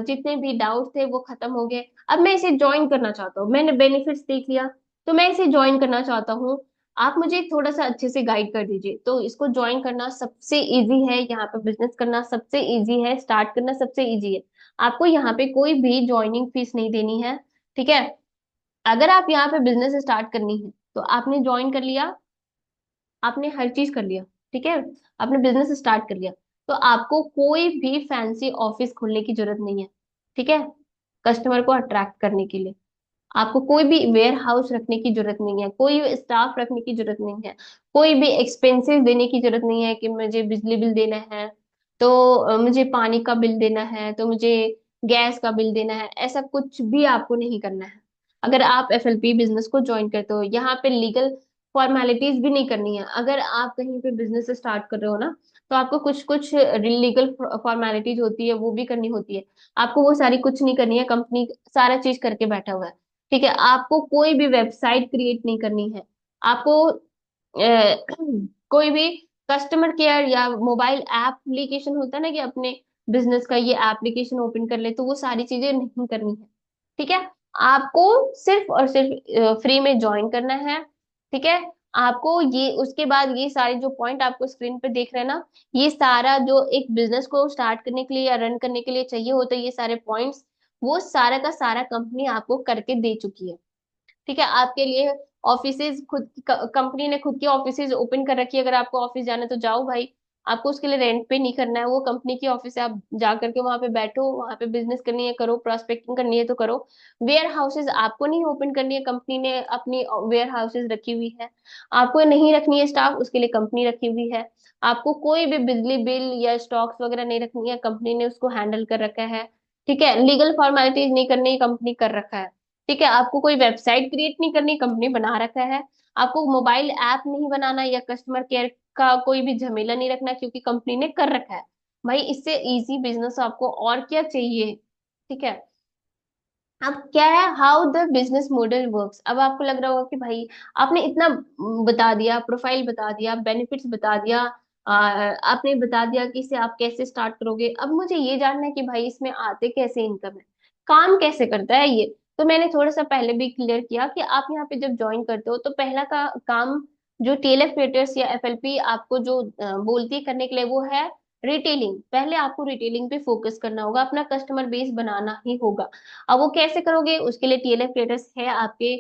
जितने भी डाउट थे वो खत्म हो गए, अब मैं इसे ज्वाइन करना चाहता हूँ, मैंने बेनिफिट्स देख लिया, तो मैं इसे ज्वाइन करना चाहता हूँ। आप मुझे थोड़ा सा अच्छे से गाइड कर दीजिए। तो इसको ज्वाइन करना सबसे इजी है, यहाँ पे बिजनेस करना सबसे इजी है, स्टार्ट करना सबसे इजी है। आपको यहाँ पे कोई भी ज्वाइनिंग फीस नहीं देनी है। ठीक है। अगर आप यहाँ पे बिजनेस स्टार्ट करनी है तो आपने ज्वाइन कर लिया, आपने हर चीज कर लिया, ठीक है, आपने बिजनेस स्टार्ट कर लिया, तो आपको कोई भी फैंसी ऑफिस खोलने की जरूरत नहीं है। ठीक है। कस्टमर को अट्रैक्ट करने के लिए आपको कोई भी वेयर हाउस रखने की जरूरत नहीं है, कोई भी स्टाफ रखने की जरूरत नहीं है, कोई भी एक्सपेंसेस देने की जरूरत नहीं है कि मुझे बिजली बिल देना है, तो मुझे पानी का बिल देना है, तो मुझे गैस का बिल देना है, ऐसा कुछ भी आपको नहीं करना है। अगर आप एफएलपी बिजनेस को ज्वाइन करते हो, यहाँ पे लीगल फॉर्मेलिटीज भी नहीं करनी है। अगर आप कहीं पे बिजनेस स्टार्ट कर रहे हो ना, तो आपको कुछ कुछ लीगल फॉर्मेलिटीज होती है वो भी करनी होती है। आपको वो सारी कुछ नहीं करनी है, कंपनी सारा चीज करके बैठा हुआ है। ठीक है। आपको कोई भी वेबसाइट क्रिएट नहीं करनी है। आपको कोई भी कस्टमर केयर या मोबाइल एप्लीकेशन होता है ना कि अपने बिजनेस का ये एप्लीकेशन ओपन कर ले, तो वो सारी चीजें नहीं करनी है। ठीक है। आपको सिर्फ और सिर्फ फ्री में ज्वाइन करना है। ठीक है। आपको ये उसके बाद ये सारे जो पॉइंट आपको स्क्रीन पे देख रहे हैं ना, ये सारा जो एक बिजनेस को स्टार्ट करने के लिए या रन करने के लिए चाहिए होता है, ये सारे पॉइंट्स वो सारा का सारा कंपनी आपको करके दे चुकी है। ठीक है। आपके लिए ऑफिसेज खुद की कंपनी ने खुद की ऑफिसेज ओपन कर रखी है, अगर आपको ऑफिस जाना है तो जाओ भाई, आपको उसके लिए रेंट पे नहीं करना है, वो कंपनी की ऑफिस है, आप जा करके वहां पे बैठो, वहां पे बिजनेस करनी है करो, प्रोस्पेक्टिंग करनी है तो करो। वेयर हाउसेज आपको नहीं ओपन करनी है, कंपनी ने अपनी वेयर हाउसेज रखी हुई है। आपको नहीं रखनी है स्टाफ, उसके लिए कंपनी रखी हुई है। आपको कोई भी बिजली बिल या स्टॉक्स वगैरह नहीं रखनी है, कंपनी ने उसको हैंडल कर रखा है। ठीक है, लीगल फॉर्मेलिटीज नहीं करनी, कंपनी कर रखा है। ठीक है, आपको कोई वेबसाइट क्रिएट नहीं करनी, कंपनी बना रखा है। आपको मोबाइल ऐप नहीं बनाना या कस्टमर केयर का कोई भी झमेला नहीं रखना, क्योंकि कंपनी ने कर रखा है। भाई इससे इजी बिजनेस आपको और क्या चाहिए। ठीक है। अब क्या है, how the business model works. अब आपको लग रहा होगा कि भाई आपने इतना बता दिया, प्रोफाइल बता दिया, बेनिफिट्स बता दिया, आपने बता दिया कि इसे आप कैसे स्टार्ट करोगे, अब मुझे ये जानना है कि भाई इसमें आते कैसे इनकम है, काम कैसे करता है ये। तो मैंने थोड़ा सा पहले भी क्लियर किया कि आप यहाँ पे जब ज्वाइन करते हो तो पहला का काम जो टीएलएफ ट्रेडर्स या एफएलपी आपको जो बोलती है करने के लिए, वो है रिटेलिंग। पहले आपको रिटेलिंग पे फोकस करना होगा, अपना कस्टमर बेस बनाना ही होगा। अब वो कैसे करोगे, उसके लिए टीएलएफ ट्रेडर्स है आपके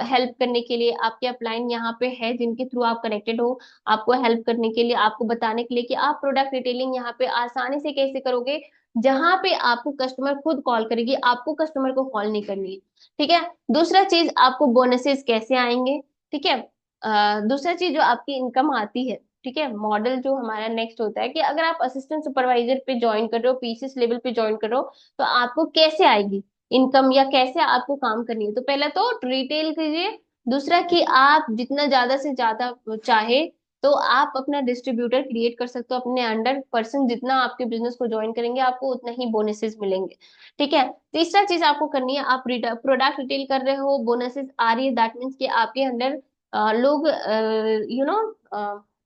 हेल्प करने के लिए, आपके अपलाइन यहाँ पे है जिनके थ्रू आप कनेक्टेड हो, आपको हेल्प करने के लिए, आपको बताने के लिए कि आप प्रोडक्ट रिटेलिंग यहाँ पे आसानी से कैसे करोगे, जहां पे आपको कस्टमर खुद कॉल करेगी, आपको कस्टमर को कॉल नहीं करनी है। ठीक है। दूसरा चीज, आपको बोनसेस कैसे आएंगे। ठीक है। दूसरा चीज जो आपकी इनकम आती है, ठीक है, मॉडल जो हमारा नेक्स्ट होता है कि अगर आप असिस्टेंट सुपरवाइजर पे ज्वाइन कर रहे हो, पीसीएस लेवल पे ज्वाइन कर रहे हो, तो आपको कैसे आएगी इनकम या कैसे आपको काम करनी है। तो पहला तो रिटेल कीजिए। दूसरा कि आप जितना ज्यादा से ज्यादा चाहे तो आप अपना डिस्ट्रीब्यूटर क्रिएट कर सकते हो अपने अंडर, पर्सन जितना आपके बिजनेस को ज्वाइन करेंगे आपको उतना ही बोनसेस मिलेंगे। ठीक है। तीसरा चीज आपको करनी है, आप प्रोडक्ट रिटेल कर रहे हो, बोनसेस आ रही है, दैट मीन्स कि आपके अंडर लोग यू नो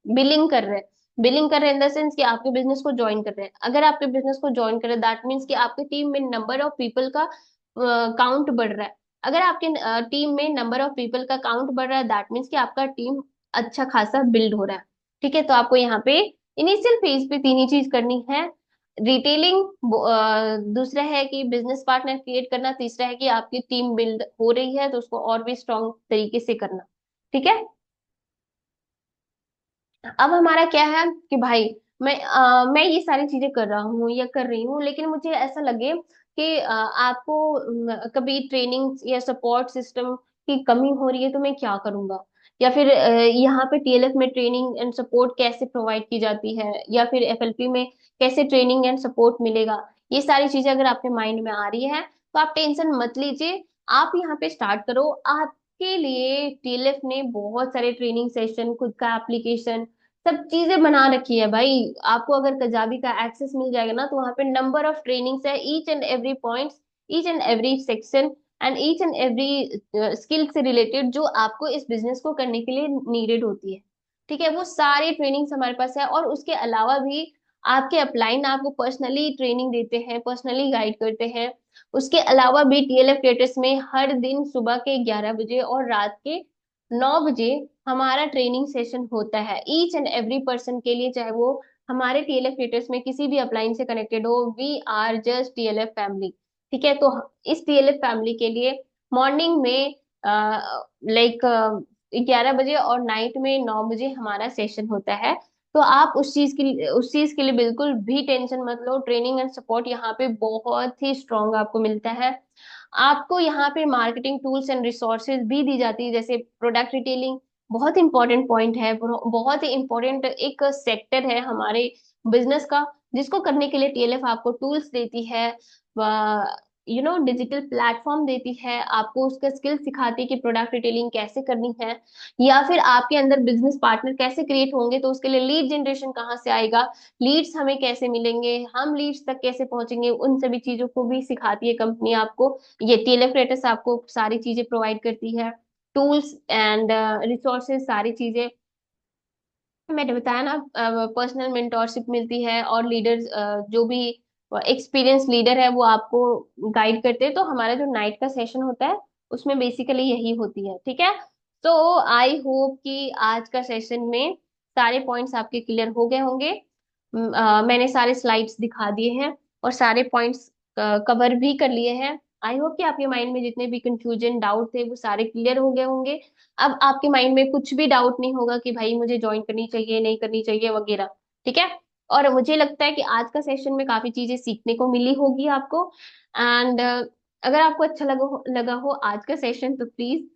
बिलिंग कर रहे हैं। बिलिंग कर रहे हैं इन द सेंस कि आपके बिजनेस को ज्वाइन कर रहे हैं। अगर आपके बिजनेस को ज्वाइन कर रहे हैं दैट मीन्स कि आपकी टीम में नंबर ऑफ पीपल का काउंट बढ़ रहा है। अगर आपके टीम में नंबर ऑफ पीपल का काउंट बढ़ रहा है दैट मीन्स कि आपका टीम अच्छा खासा बिल्ड हो रहा है। ठीक है, तो आपको यहाँ पे इनिशियल फेज पे तीन ही चीज करनी है, रिटेलिंग, दूसरा है कि बिजनेस पार्टनर क्रिएट करना, तीसरा है कि आपकी टीम बिल्ड हो रही है तो उसको और भी स्ट्रॉन्ग तरीके से करना। ठीक है। अब हमारा क्या है कि भाई मैं ये सारी चीजें कर रहा हूँ या कर रही हूँ, लेकिन मुझे ऐसा लगे कि आपको कभी ट्रेनिंग या सपोर्ट सिस्टम की कमी हो रही है, तो मैं क्या करूंगा। या फिर यहाँ पे टीएलएफ में ट्रेनिंग एंड सपोर्ट कैसे प्रोवाइड की जाती है, या फिर एफएलपी में कैसे ट्रेनिंग एंड सपोर्ट मिलेगा। ये सारी चीजें अगर आपके माइंड में आ रही है तो आप टेंशन मत लीजिए, आप यहाँ पे स्टार्ट करो। आपके लिए टीएलएफ ने बहुत सारे ट्रेनिंग सेशन, खुद का एप्लीकेशन, सब चीजें बना रखी है भाई। आपको अगर कजाबी का एक्सेस मिल जाएगा ना, तो वहां पे नंबर ऑफ ट्रेनिंग्स है, each and every points, each and every section and each and every skill से रिलेटेड जो आपको इस बिजनेस को करने के लिए नीडेड होती है। ठीक है, वो सारी ट्रेनिंग्स हमारे पास है। और उसके अलावा भी आपके अपलाइन आपको पर्सनली ट्रेनिंग देते हैं, पर्सनली गाइड करते हैं। उसके अलावा भी टीएलएफ क्रिएटर्स में हर दिन सुबह के 11 बजे और रात के 9 बजे हमारा ट्रेनिंग सेशन होता है ईच एंड एवरी पर्सन के लिए, चाहे वो हमारे टीएलएफ क्रिएटर्स में किसी भी अपलाइन से कनेक्टेड हो। We are just TLF family. ठीक है, तो इस टीएलएफ फैमिली के लिए मॉर्निंग में लाइक 11 बजे और नाइट में 9 बजे हमारा सेशन होता है। तो आप उस चीज के लिए बिल्कुल भी टेंशन मत लो, ट्रेनिंग एंड सपोर्ट यहाँ पे बहुत ही स्ट्रांग आपको मिलता है। आपको यहाँ पे मार्केटिंग टूल्स एंड रिसोर्सेज भी दी जाती है, जैसे प्रोडक्ट डिटेलिंग बहुत इंपॉर्टेंट पॉइंट है, बहुत ही इंपॉर्टेंट एक सेक्टर है हमारे बिजनेस का, जिसको करने के लिए टीएलएफ आपको टूल्स देती है, डिजिटल प्लेटफॉर्म देती है, आपको उसका स्किल सिखाती है कि प्रोडक्ट डिटेलिंग कैसे करनी है, या फिर आपके अंदर बिजनेस पार्टनर कैसे क्रिएट होंगे, तो उसके लिए लीड जनरेशन कहाँ से आएगा, लीड्स हमें कैसे मिलेंगे, हम लीड्स तक कैसे पहुंचेंगे, उन सभी चीजों को भी सिखाती है कंपनी आपको। ये टीएलएफ क्रिएटर्स आपको सारी चीजें प्रोवाइड करती है, टूल्स एंड रिसोर्सेज सारी चीजें। मैंने बताया ना, पर्सनल मेंटोरशिप मिलती है, और लीडर्स जो भी एक्सपीरियंस लीडर है वो आपको गाइड करते हैं। तो हमारा जो नाइट का सेशन होता है उसमें बेसिकली यही होती है। ठीक है। तो आई होप कि आज का सेशन में सारे पॉइंट्स आपके क्लियर हो गए होंगे। मैंने सारे स्लाइड्स दिखा दिए हैं और सारे पॉइंट्स कवर भी कर लिए हैं। आई होप कि आपके माइंड में जितने भी कंफ्यूजन डाउट थे वो सारे क्लियर हो गए होंगे। अब आपके माइंड में कुछ भी डाउट नहीं होगा कि भाई मुझे ज्वाइन करनी चाहिए नहीं करनी चाहिए वगैरह। ठीक है। और मुझे लगता है कि आज का सेशन में काफी चीजें सीखने को मिली होगी आपको। एंड अगर आपको अच्छा लगा हो आज का सेशन, तो प्लीज